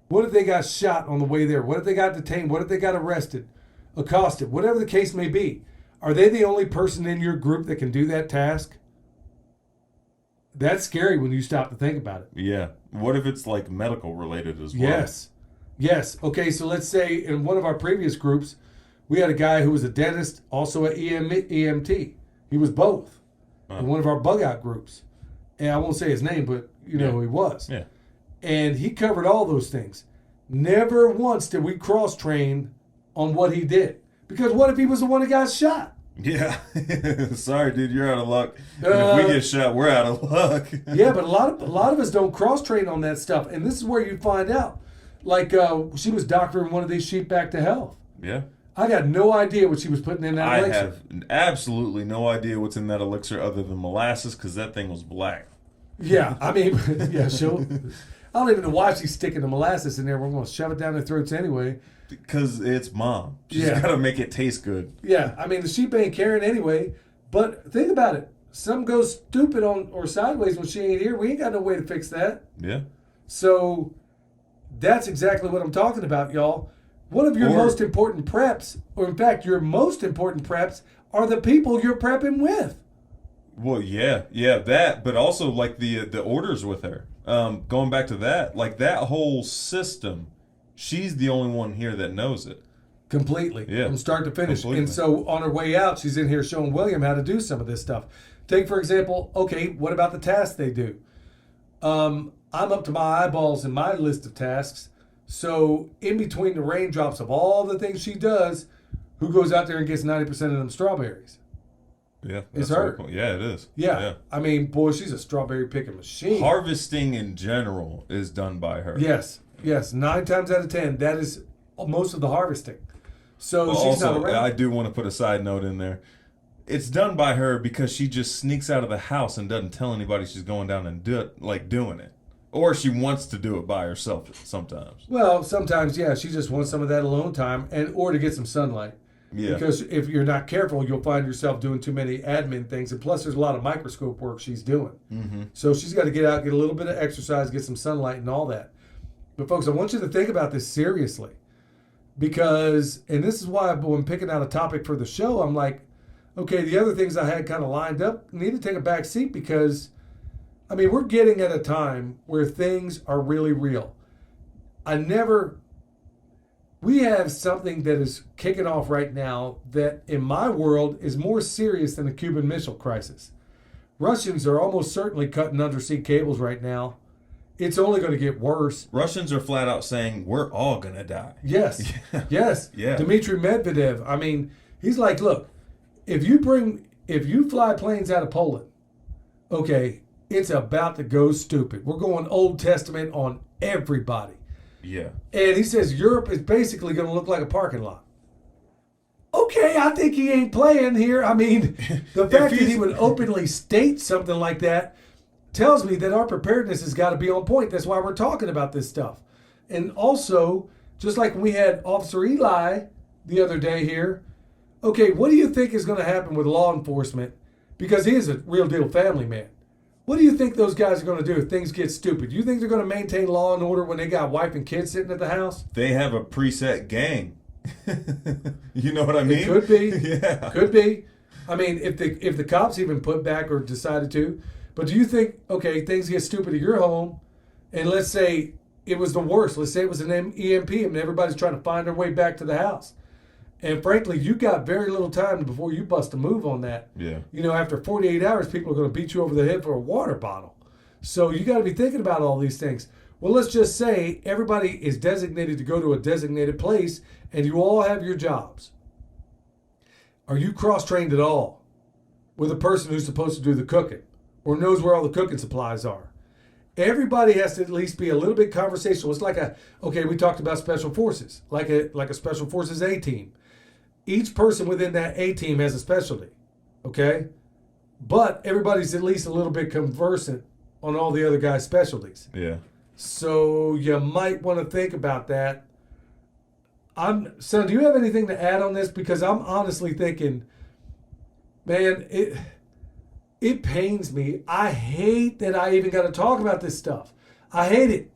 What if they got shot on the way there? What if they got detained? What if they got arrested, accosted? Whatever the case may be. Are they the only person in your group that can do that task? That's scary when you stop to think about it. Yeah. What if it's like medical related as well? Yes. Okay, so let's say in one of our previous groups, we had a guy who was a dentist, also an EMT. He was both in one of our bug out groups. And I won't say his name, but you know who he was. Yeah. And he covered all those things. Never once did we cross-train on what he did. Because what if he was the one that got shot? Yeah. Sorry, dude, you're out of luck. And if we get shot, we're out of luck. Yeah, but a lot of us don't cross-train on that stuff. And this is where you find out. Like, she was doctoring one of these sheep back to health. Yeah. I got no idea what she was putting in that elixir. I have absolutely no idea what's in that elixir other than molasses, because that thing was black. Yeah, I mean, yeah, I don't even know why she's sticking the molasses in there. We're going to shove it down their throats anyway. Because it's mom. She's got to make it taste good. Yeah, I mean, the sheep ain't caring anyway. But think about it. Something goes stupid on or sideways when she ain't here. We ain't got no way to fix that. Yeah. So that's exactly what I'm talking about, y'all. One of your most important preps, or in fact, your most important preps, are the people you're prepping with. Well, yeah, that, but also like the orders with her. Going back to that, like that whole system, she's the only one here that knows it. Completely. Yeah. From start to finish. Completely. And so on her way out, she's in here showing William how to do some of this stuff. Take, for example, okay, what about the tasks they do? I'm up to my eyeballs in my list of tasks. So in between the raindrops of all the things she does, who goes out there and gets 90% of them strawberries? Yeah. It's her. Yeah, it is. Yeah. I mean, boy, she's a strawberry picking machine. Harvesting in general is done by her. Yes. 9 times out of 10, that is most of the harvesting. So well, she's also, not around. I do want to put a side note in there. It's done by her because she just sneaks out of the house and doesn't tell anybody she's going down and doing it. Or she wants to do it by herself sometimes. Well, sometimes, yeah, she just wants some of that alone time or to get some sunlight. Yeah. Because if you're not careful, you'll find yourself doing too many admin things. And plus, there's a lot of microscope work she's doing. Mm-hmm. So she's got to get out, get a little bit of exercise, get some sunlight and all that. But folks, I want you to think about this seriously. Because, and this is why when picking out a topic for the show, I'm like, okay, the other things I had kind of lined up need to take a back seat because, I mean, we're getting at a time where things are really real. We have something that is kicking off right now that in my world is more serious than the Cuban Missile Crisis. Russians are almost certainly cutting undersea cables right now. It's only going to get worse. Russians are flat out saying, we're all going to die. Yes. Yes. Yeah. Dmitry Medvedev, I mean, he's like, look, if you fly planes out of Poland, okay, it's about to go stupid. We're going Old Testament on everybody. Yeah. And he says Europe is basically going to look like a parking lot. Okay, I think he ain't playing here. I mean, the fact that he would openly state something like that tells me that our preparedness has got to be on point. That's why we're talking about this stuff. And also, just like we had Officer Eli the other day here, okay, what do you think is going to happen with law enforcement? Because he is a real deal family man. What do you think those guys are going to do if things get stupid? You think they're going to maintain law and order when they got wife and kids sitting at the house? They have a preset gang. You know what I mean? It could be. Yeah. Could be. I mean, if the cops even put back or decided to. But do you think, okay, things get stupid at your home, and let's say it was the worst. Let's say it was an EMP and everybody's trying to find their way back to the house. And frankly, you got very little time before you bust a move on that. Yeah. You know, after 48 hours, people are going to beat you over the head for a water bottle. So you got to be thinking about all these things. Well, let's just say everybody is designated to go to a designated place, and you all have your jobs. Are you cross-trained at all with a person who's supposed to do the cooking or knows where all the cooking supplies are? Everybody has to at least be a little bit conversational. It's like we talked about special forces, like a special forces A-team. Each person within that A-team has a specialty, okay? But everybody's at least a little bit conversant on all the other guys' specialties. Yeah. So you might want to think about that. Son, do you have anything to add on this? Because I'm honestly thinking, man, it pains me. I hate that I even got to talk about this stuff. I hate it.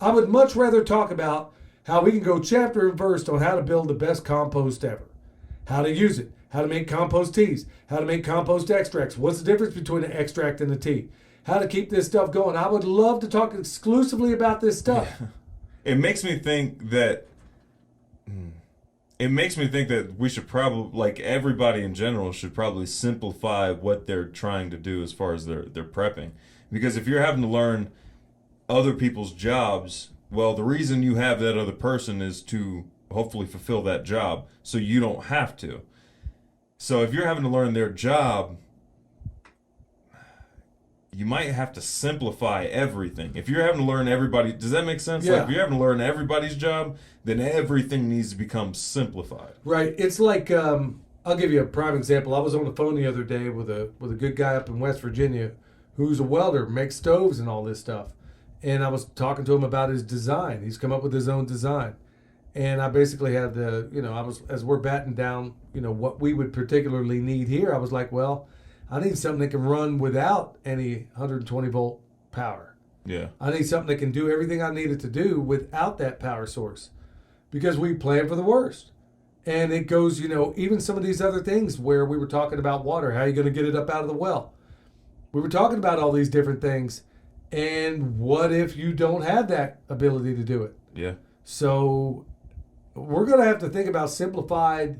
I would much rather talk about how we can go chapter and verse on how to build the best compost ever, how to use it, how to make compost teas, how to make compost extracts. What's the difference between an extract and a tea? How to keep this stuff going. I would love to talk exclusively about this stuff. Yeah. It makes me think that we should probably, like everybody in general, should probably simplify what they're trying to do as far as their prepping. Because if you're having to learn other people's jobs, well, the reason you have that other person is to hopefully fulfill that job, so you don't have to. So if you're having to learn their job, you might have to simplify everything. If you're having to learn everybody, does that make sense? Yeah. Like if you're having to learn everybody's job, then everything needs to become simplified. Right. It's like, I'll give you a prime example. I was on the phone the other day with a good guy up in West Virginia who's a welder, makes stoves and all this stuff. And I was talking to him about his design. He's come up with his own design. And I basically had as we're batting down, what we would particularly need here, I was like, well, I need something that can run without any 120 volt power. Yeah. I need something that can do everything I need it to do without that power source, because we plan for the worst. And it goes, even some of these other things where we were talking about water, how are you going to get it up out of the well? We were talking about all these different things. And what if you don't have that ability to do it? Yeah. So we're going to have to think about simplified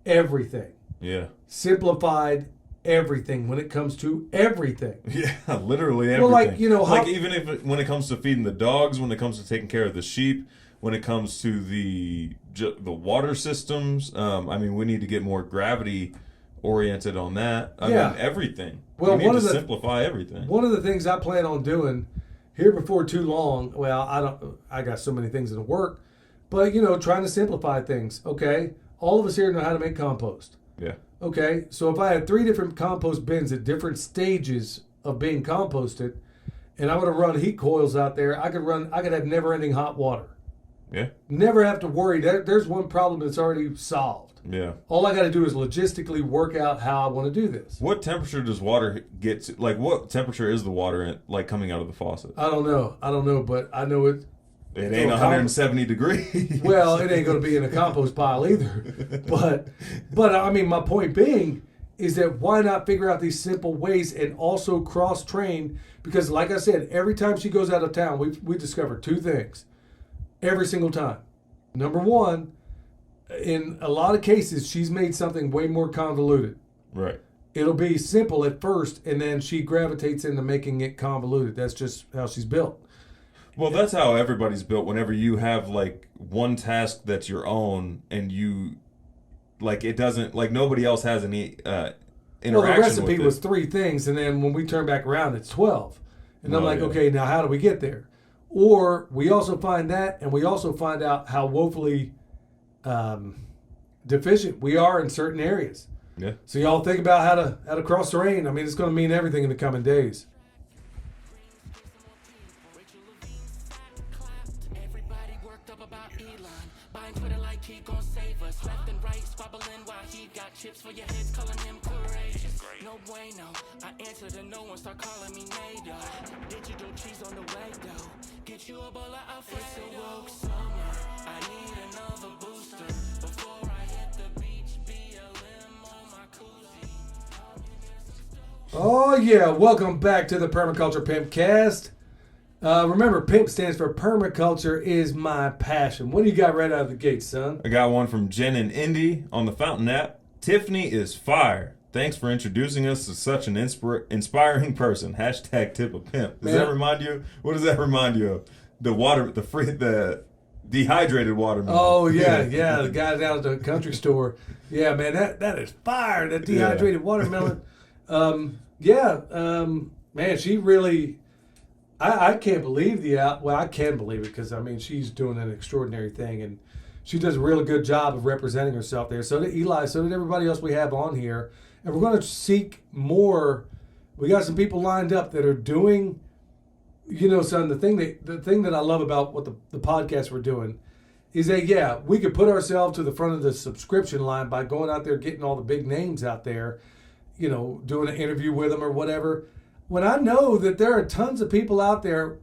everything. Yeah. Simplified everything when it comes to everything. Yeah, literally everything. Well, like even if when it comes to feeding the dogs, when it comes to taking care of the sheep, when it comes to the water systems, we need to get more gravity oriented on that. I mean, everything. Well, we need to simplify everything. One of the things I plan on doing here before too long, I got so many things in the work, but trying to simplify things. Okay, all of us here know how to make compost. Yeah. Okay, so if I had 3 different compost bins at different stages of being composted, and I would have run heat coils out there, I could have never-ending hot water. Yeah. Never have to worry. There's one problem that's already solved. Yeah. All I got to do is logistically work out how I want to do this. What temperature does water get to? Like, what temperature is the water coming out of the faucet? I don't know, but I know it. It ain't 170 degrees. Well, it ain't going to be in a compost pile either. But my point being is that why not figure out these simple ways and also cross-train? Because like I said, every time she goes out of town, we discover 2 things. Every single time. Number one, in a lot of cases, she's made something way more convoluted. Right. It'll be simple at first, and then she gravitates into making it convoluted. That's just how she's built. Well, that's how everybody's built. Whenever you have one task that's your own, and you it doesn't nobody else has any interaction. Well, the recipe with it. was 3 things, and then when we turn back around, it's 12. And I'm yeah. Okay, now how do we get there? Or we also find that, and we also find out how woefully deficient we are in certain areas. Yeah. So y'all think about how to cross terrain. It's going to mean everything in the coming days. Chips for your heads, calling him courageous. No bueno, I answer to no one, start calling me NATO. Digital cheese on the way though. Get you a bowl of Alfredo. It's a woke summer. I need another booster before I hit the beach. BLM on my koozie. Oh yeah, welcome back to the Permaculture PIMPcast. Remember, PIMP stands for Permaculture is my passion. What do you got right out of the gate, son? I got one from Jen and Indy on the Fountain app. Tiffany is fire. Thanks for introducing us to such an inspiring person. Hashtag tip of pimp. Does that remind you? What does that remind you of? The dehydrated watermelon. Oh yeah, the guy down at the country store. Yeah, man, that is fire. That dehydrated watermelon. Man, she really. I can't believe I can believe it because she's doing an extraordinary thing, and she does a really good job of representing herself there. So did Eli, so did everybody else we have on here. And we're going to seek more. We got some people lined up that are doing, son, the thing that I love about what the podcast we're doing is that, we could put ourselves to the front of the subscription line by going out there, getting all the big names out there, doing an interview with them or whatever, when I know that there are tons of people out there,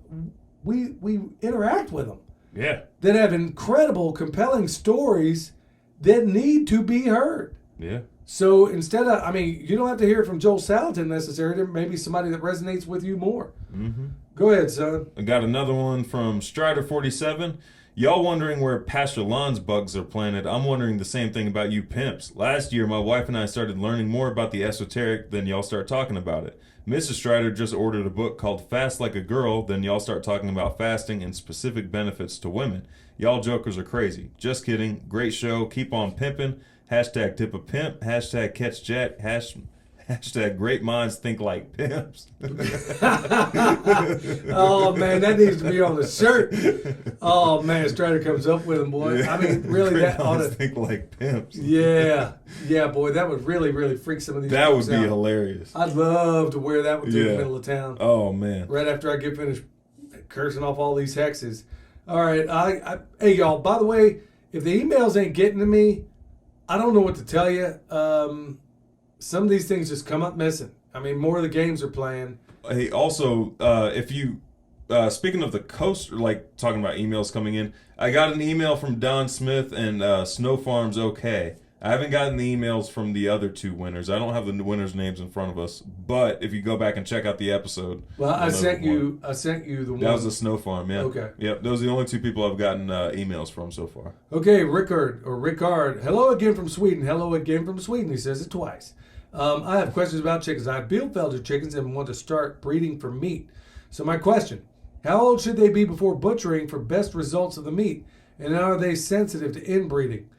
we interact with them. Yeah. That have incredible, compelling stories that need to be heard. Yeah. So instead of, you don't have to hear it from Joel Salatin necessarily. There may be somebody that resonates with you more. Mm-hmm. Go ahead, son. I got another one from Strider47. Y'all wondering where Pastor Lon's bugs are planted. I'm wondering the same thing about you pimps. Last year, my wife and I started learning more about the esoteric than y'all start talking about it. Mrs. Strider just ordered a book called Fast Like a Girl, then y'all start talking about fasting and specific benefits to women. Y'all jokers are crazy. Just kidding. Great show. Keep on pimping. Hashtag tip a pimp. Hashtag catch Jack. Hashtag great minds think like pimps. Oh, man, that needs to be on the shirt. Oh, man, Strider comes up with them, boy. Yeah. Really, great that ought minds to... think like pimps. Yeah, boy, that would really, really freak some of these That would folks be out. hilarious. I'd love to wear that through the middle of town. Oh, man. Right after I get finished cursing off all these hexes. All right, hey, y'all, by the way, if the emails ain't getting to me, I don't know what to tell you. Some of these things just come up missing. More of the games are playing. Hey, also, if you, speaking of the coast, like talking about emails coming in, I got an email from Don Smith and Snow Farms OK. I haven't gotten the emails from the other two winners. I don't have the winners' names in front of us, but if you go back and check out the episode, well, I sent you the one. That was a Snow Farm, yeah. Okay. Yep, those are the only two people I've gotten emails from so far. Okay, Rickard. Hello again from Sweden. Hello again from Sweden. He says it twice. I have questions about chickens. I have Bielfelder chickens and want to start breeding for meat. So my question, how old should they be before butchering for best results of the meat? And are they sensitive to inbreeding?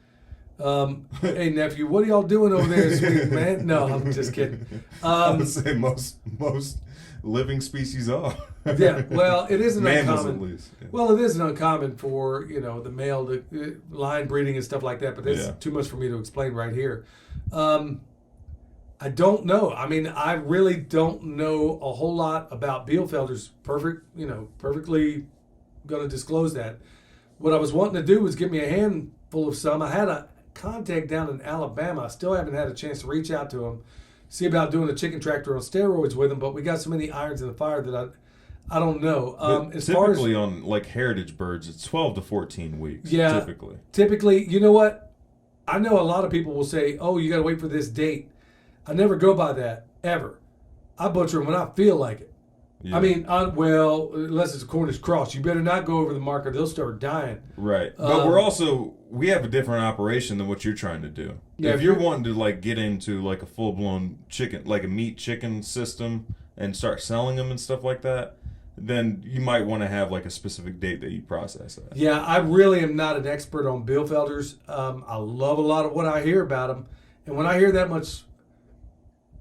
Hey, nephew, what are y'all doing over there in Sweden, man? No, I'm just kidding. I would say most living species are. Yeah, well, it isn't Mammals uncommon. at least. Yeah. Well, it isn't uncommon for, the male to line breeding and stuff like that, but that's too much for me to explain right here. I don't know. I really don't know a whole lot about Bielfelder's perfectly going to disclose that. What I was wanting to do was get me a handful of some. I had a contact down in Alabama. I still haven't had a chance to reach out to him, see about doing a chicken tractor on steroids with him, but we got so many irons in the fire that I don't know. As far as typically on like heritage birds, it's 12 to 14 weeks. Yeah, typically, you know what? I know a lot of people will say, "Oh, you got to wait for this date." I never go by that ever. I butcher them when I feel like it. Yeah. Unless it's a Cornish cross, you better not go over the marker; they'll start dying. Right, but we have a different operation than what you're trying to do. Yeah, if you're wanting to like get into like a full blown chicken, like a meat chicken system, and start selling them and stuff like that, then you might want to have like a specific date that you process that. Yeah, I really am not an expert on Bielfelders. I love a lot of what I hear about them, and when I hear that much.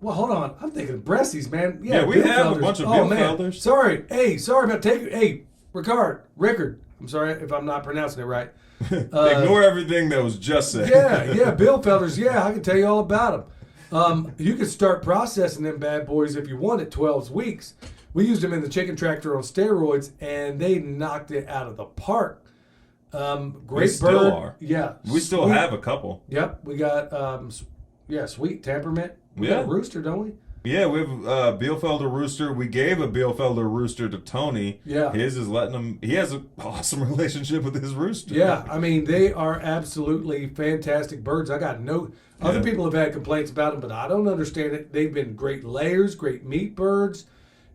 Well, hold on. I'm thinking of Bressies, man. Yeah, we have a bunch of Bielfelders. Sorry. Hey, sorry about taking... Hey, Rickard. I'm sorry if I'm not pronouncing it right. Ignore everything that was just said. Yeah, Bielfelders. Yeah, I can tell you all about them. You can start processing them bad boys if you want at 12 weeks. We used them in the chicken tractor on steroids, and they knocked it out of the park. Great bird. Still are. Yeah. We still have a couple. Yep. We got, sweet temperament. We got a rooster, don't we? Yeah, we have a Bielfelder rooster. We gave a Bielfelder rooster to Tony. Yeah. His is letting him... He has an awesome relationship with his rooster. Yeah, they are absolutely fantastic birds. I got no... Other people have had complaints about them, but I don't understand it. They've been great layers, great meat birds,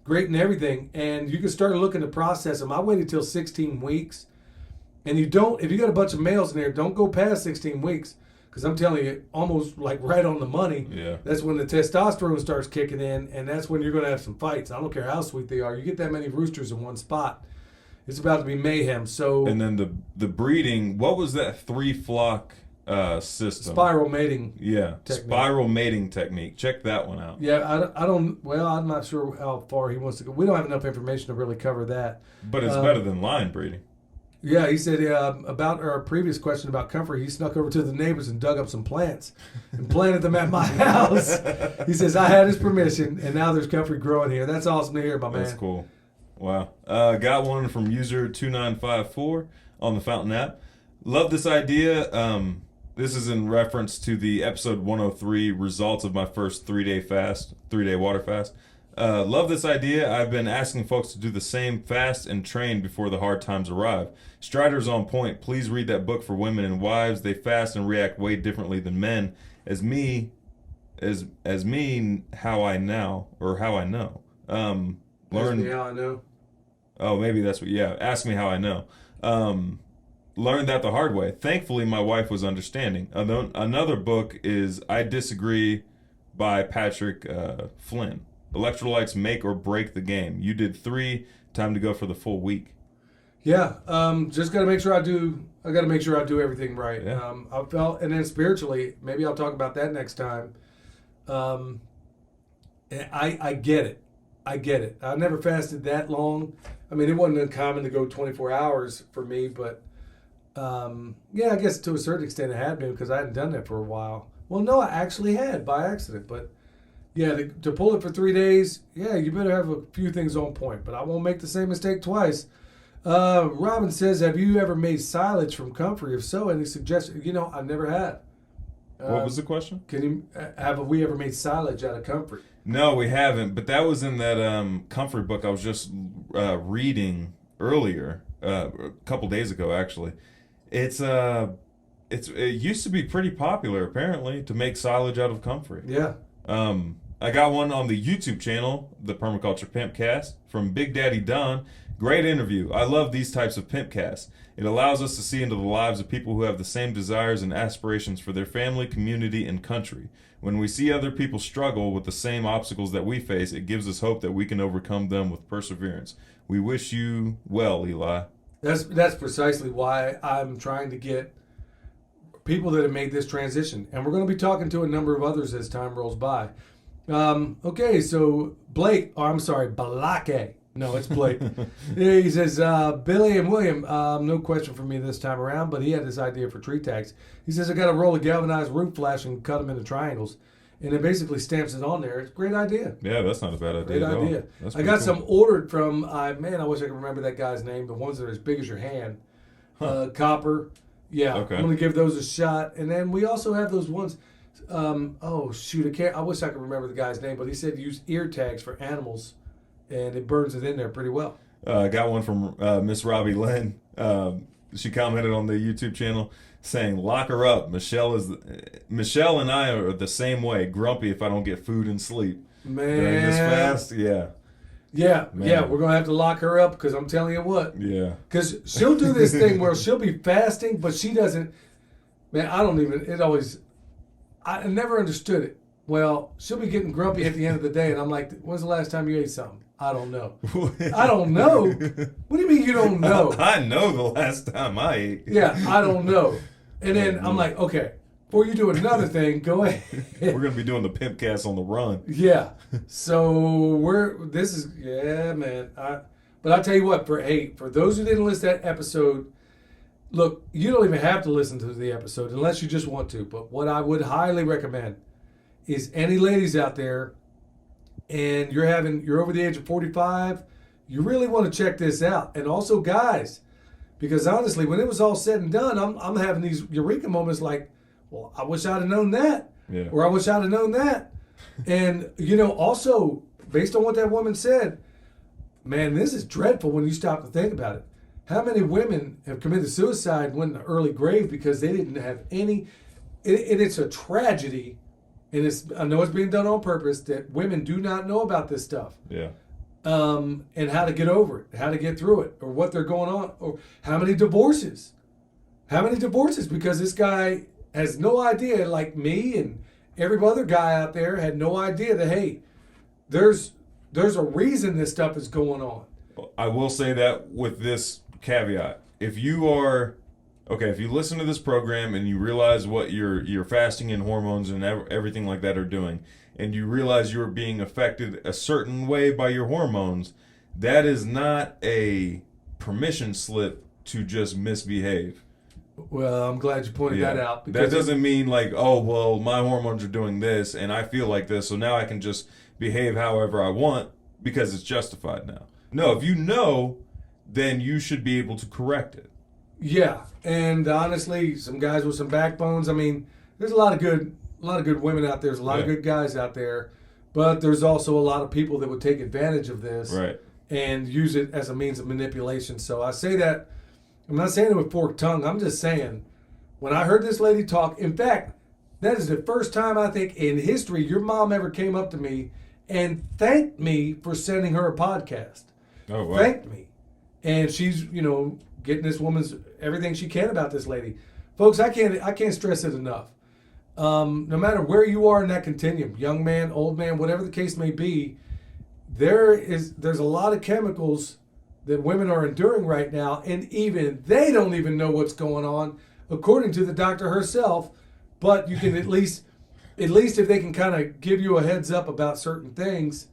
great in everything. And you can start looking to process them. I waited till 16 weeks. And if you got a bunch of males in there, don't go past 16 weeks. Because I'm telling you, almost like right on the money. Yeah. That's when the testosterone starts kicking in, and that's when you're going to have some fights. I don't care how sweet they are. You get that many roosters in one spot, it's about to be mayhem. So. And then the breeding. What was that 3-flock system? Spiral mating. Yeah. Technique. Spiral mating technique. Check that one out. Yeah. I don't. Well, I'm not sure how far he wants to go. We don't have enough information to really cover that. But it's better than line breeding. Yeah, he said about our previous question about comfort, he snuck over to the neighbors and dug up some plants and planted them at my house. He says, I had his permission, and now there's comfort growing here. That's awesome to hear, my man. That's cool. Wow. Got one from user 2954 on the Fountain app. Love this idea. This is in reference to the episode 103 results of my first 3-day water fast. Love this idea. I've been asking folks to do the same fast and train before the hard times arrive. Strider's on point. Please read that book for women and wives. They fast and react way differently than men. As me, how I know. Ask me how I know. Oh, maybe that's what. Yeah, ask me how I know. Learned that the hard way. Thankfully, my wife was understanding. Another book is I Disagree by Patrick Flynn. Electrolytes make or break the game. You did 3. Time to go for the full week. Yeah, just got to make sure I do. I got to make sure I do everything right. Yeah. I felt, and then spiritually, maybe I'll talk about that next time. And I get it. I get it. I never fasted that long. I mean, it wasn't uncommon to go 24 hours for me, but yeah, I guess to a certain extent it had been because I hadn't done that for a while. Well, no, I actually had by accident, but yeah, to pull it for 3 days, yeah, you better have a few things on point, but I won't make the same mistake twice. Robin says, have you ever made silage from comfrey? If so, any suggestions? You know, I never have. What was the question? Have we ever made silage out of comfrey? No, we haven't. But that was in that comfort book I was just reading earlier, a couple days ago, actually. It used to be pretty popular, apparently, to make silage out of comfrey. Yeah. I got one on the YouTube channel, the Permaculture PIMPcast, from Big Daddy Don. Great interview. I love these types of PIMPcasts. It allows us to see into the lives of people who have the same desires and aspirations for their family, community, and country. When we see other people struggle with the same obstacles that we face, it gives us hope that we can overcome them with perseverance. We wish you well, Eli. That's precisely why I'm trying to get people that have made this transition. And we're going to be talking to a number of others as time rolls by. Okay, so Blake, Balake. No, it's Blake. Yeah, he says, Billy and William, no question for me this time around, but he had this idea for tree tags. He says, I got to roll a galvanized roof flash and cut them into triangles. And it basically stamps it on there. It's a great idea. Yeah, that's not a bad idea. Great idea. I got some ordered from, I wish I could remember that guy's name, the ones that are as big as your hand. Copper. Yeah, Okay. I'm going to give those a shot. And then we also have those ones. I wish I could remember the guy's name, but he said use ear tags for animals, and it burns it in there pretty well. I got one from Miss Robbie Lynn. She commented on the YouTube channel saying, lock her up. Michelle and I are the same way. Grumpy if I don't get food and sleep. Man. During this fast, yeah. Yeah, Man. yeah, we're going to have to lock her up because I'm telling you what. Yeah. Because she'll do this thing where she'll be fasting, but she doesn't. Man, I never understood it. Well, she'll be getting grumpy at the end of the day, and I'm like, when's the last time you ate something? I don't know. I don't know? What do you mean you don't know? I know the last time I ate. Yeah, I don't know. And then I'm like, okay, before you do another thing, go ahead. We're going to be doing the PIMPcast on the run. Yeah. So man. But I'll tell you what, for those who didn't listen to that episode, look, you don't even have to listen to the episode unless you just want to. But what I would highly recommend is any ladies out there and you're over the age of 45, you really want to check this out. And also guys, because honestly, when it was all said and done, I'm having these eureka moments like, well, I wish I'd have known that. Yeah. Or I wish I'd have known that. And, also, based on what that woman said, man, this is dreadful when you stop to think about it. How many women have committed suicide and went in the early grave because they didn't have any... And it's a tragedy, and I know it's being done on purpose, that women do not know about this stuff. Yeah. And how to get over it, how to get through it, or what they're going on, or how many divorces. Because this guy has no idea, like me and every other guy out there had no idea that, hey, there's a reason this stuff is going on. I will say that with this caveat. If you listen to this program and you realize what your fasting and hormones and everything like that are doing, and you realize you're being affected a certain way by your hormones, that is not a permission slip to just misbehave. Well, I'm glad you pointed that out. That doesn't mean like, oh, well, my hormones are doing this and I feel like this, so now I can just behave however I want because it's justified now. No, if you know, then you should be able to correct it. Yeah, and honestly, some guys with some backbones. I mean, there's a lot of good women out there. There's a lot of good guys out there, but there's also a lot of people that would take advantage of this Right. and use it as a means of manipulation. So I say that. I'm not saying it with forked tongue. I'm just saying, when I heard this lady talk, in fact, that is the first time I think in history your mom ever came up to me and thanked me for sending her a podcast. Oh, wow. Thanked me. And she's, getting this woman's everything she can about this lady. Folks, I can't stress it enough. No matter where you are in that continuum, young man, old man, whatever the case may be, there's a lot of chemicals that women are enduring right now, and even they don't even know what's going on, according to the doctor herself. But you can at least if they can kind of give you a heads up about certain things,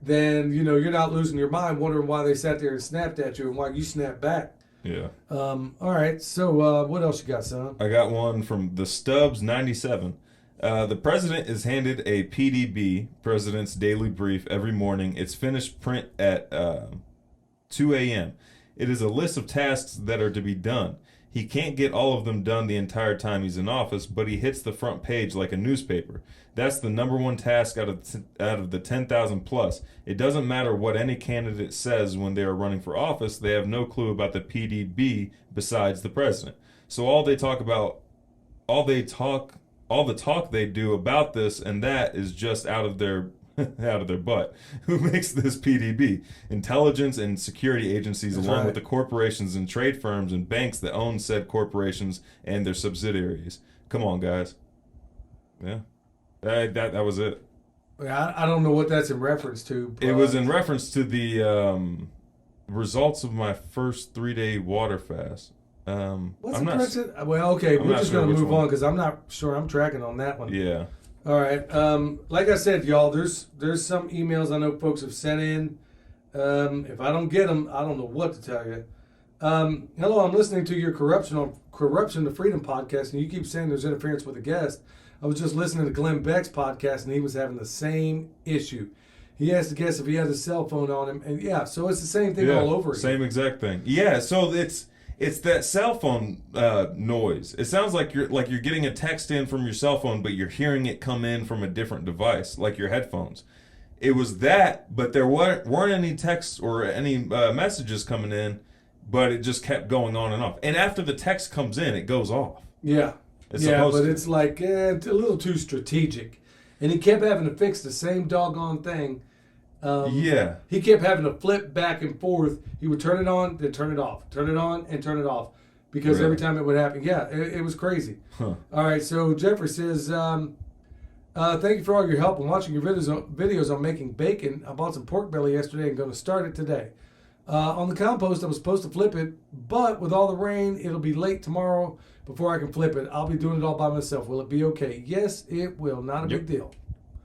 then you're not losing your mind wondering why they sat there and snapped at you and why you snapped back. Yeah. All right. So what else you got, son? I got one from the Stubbs 97. The president is handed a PDB, President's Daily Brief, every morning. It's finished print at 2 a.m. It is a list of tasks that are to be done. He can't get all of them done the entire time he's in office, but he hits the front page like a newspaper. That's the number one task out of the 10,000 plus. It doesn't matter what any candidate says when they are running for office. They have no clue about the PDB besides the president. So all the talk they do about this and that is just out of their butt. Who makes this PDB? Intelligence and security agencies, That's along right. with the corporations and trade firms and banks that own said corporations and their subsidiaries. Come on, guys. Yeah, that was it. I don't know what that's in reference to. It was in reference to the results of my first 3-day water fast. What's I'm the not. president? Well, okay, I'm we're not just sure going to which move one. on because I'm not sure I'm tracking on that one. Yeah. All right. Like I said, y'all, there's some emails I know folks have sent in. If I don't get them, I don't know what to tell you. Hello, I'm listening to your Corruption to Freedom podcast, and you keep saying there's interference with a guest. I was just listening to Glenn Beck's podcast, and he was having the same issue. He asked the guest if he had his cell phone on him, and yeah, so it's the same thing all over again. Same exact thing. Yeah, so it's that cell phone noise. It sounds like you're getting a text in from your cell phone, but you're hearing it come in from a different device, like your headphones. It was that, but there weren't any texts or any messages coming in, but it just kept going on and off. And after the text comes in, it goes off. Yeah. It's yeah, supposed but to. it's like it's a little too strategic. And he kept having to fix the same doggone thing. Yeah. He kept having to flip back and forth. He would turn it on, then turn it off. Turn it on and turn it off. Because Really? every time it would happen. Yeah, it was crazy. Huh. All right, so Jeffrey says, thank you for all your help in watching your videos on making bacon. I bought some pork belly yesterday and going to start it today. On the compost, I was supposed to flip it, but with all the rain, it'll be late tomorrow before I can flip it. I'll be doing it all by myself. Will it be okay? Yes, it will. Not a big deal.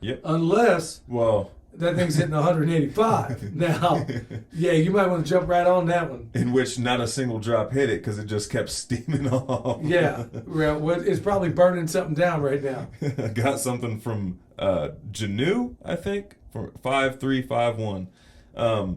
Yep. Unless Well, that thing's hitting 185. Now, yeah, you might want to jump right on that one. in which not a single drop hit it because it just kept steaming off. Yeah, well, it's probably burning something down right now. I got something from Janu, I think, from 5351.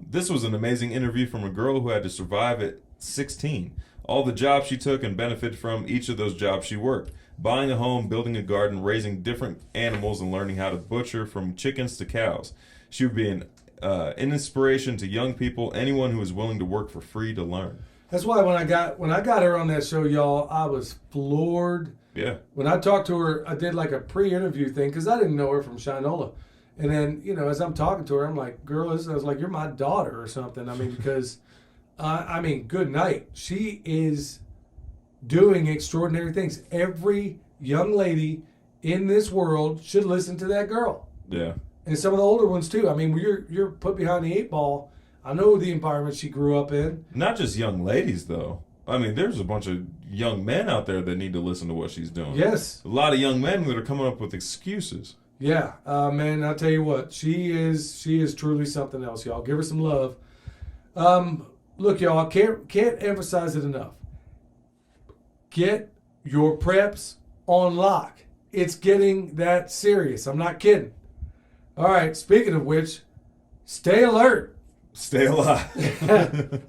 This was an amazing interview from a girl who had to survive at 16. All the jobs she took and benefited from each of those jobs she worked. Buying a home, building a garden, raising different animals, and learning how to butcher from chickens to cows. She would be an inspiration to young people, anyone who is willing to work for free to learn. That's why when I got her on that show, y'all, I was floored. Yeah. When I talked to her, I did like a pre-interview thing because I didn't know her from Shinola. And then, as I'm talking to her, I'm like, girl, I was like, you're my daughter or something. I mean, because, good night. She is doing extraordinary things. Every young lady in this world should listen to that girl. Yeah. And some of the older ones, too. I mean, you're put behind the 8 ball. I know the environment she grew up in. Not just young ladies, though. I mean, there's a bunch of young men out there that need to listen to what she's doing. Yes. A lot of young men that are coming up with excuses. Yeah, man, I'll tell you what, she is truly something else, y'all. Give her some love. Look, y'all, can't emphasize it enough. Get your preps on lock. It's getting that serious. I'm not kidding. All right, speaking of which, stay alert. Stay alive.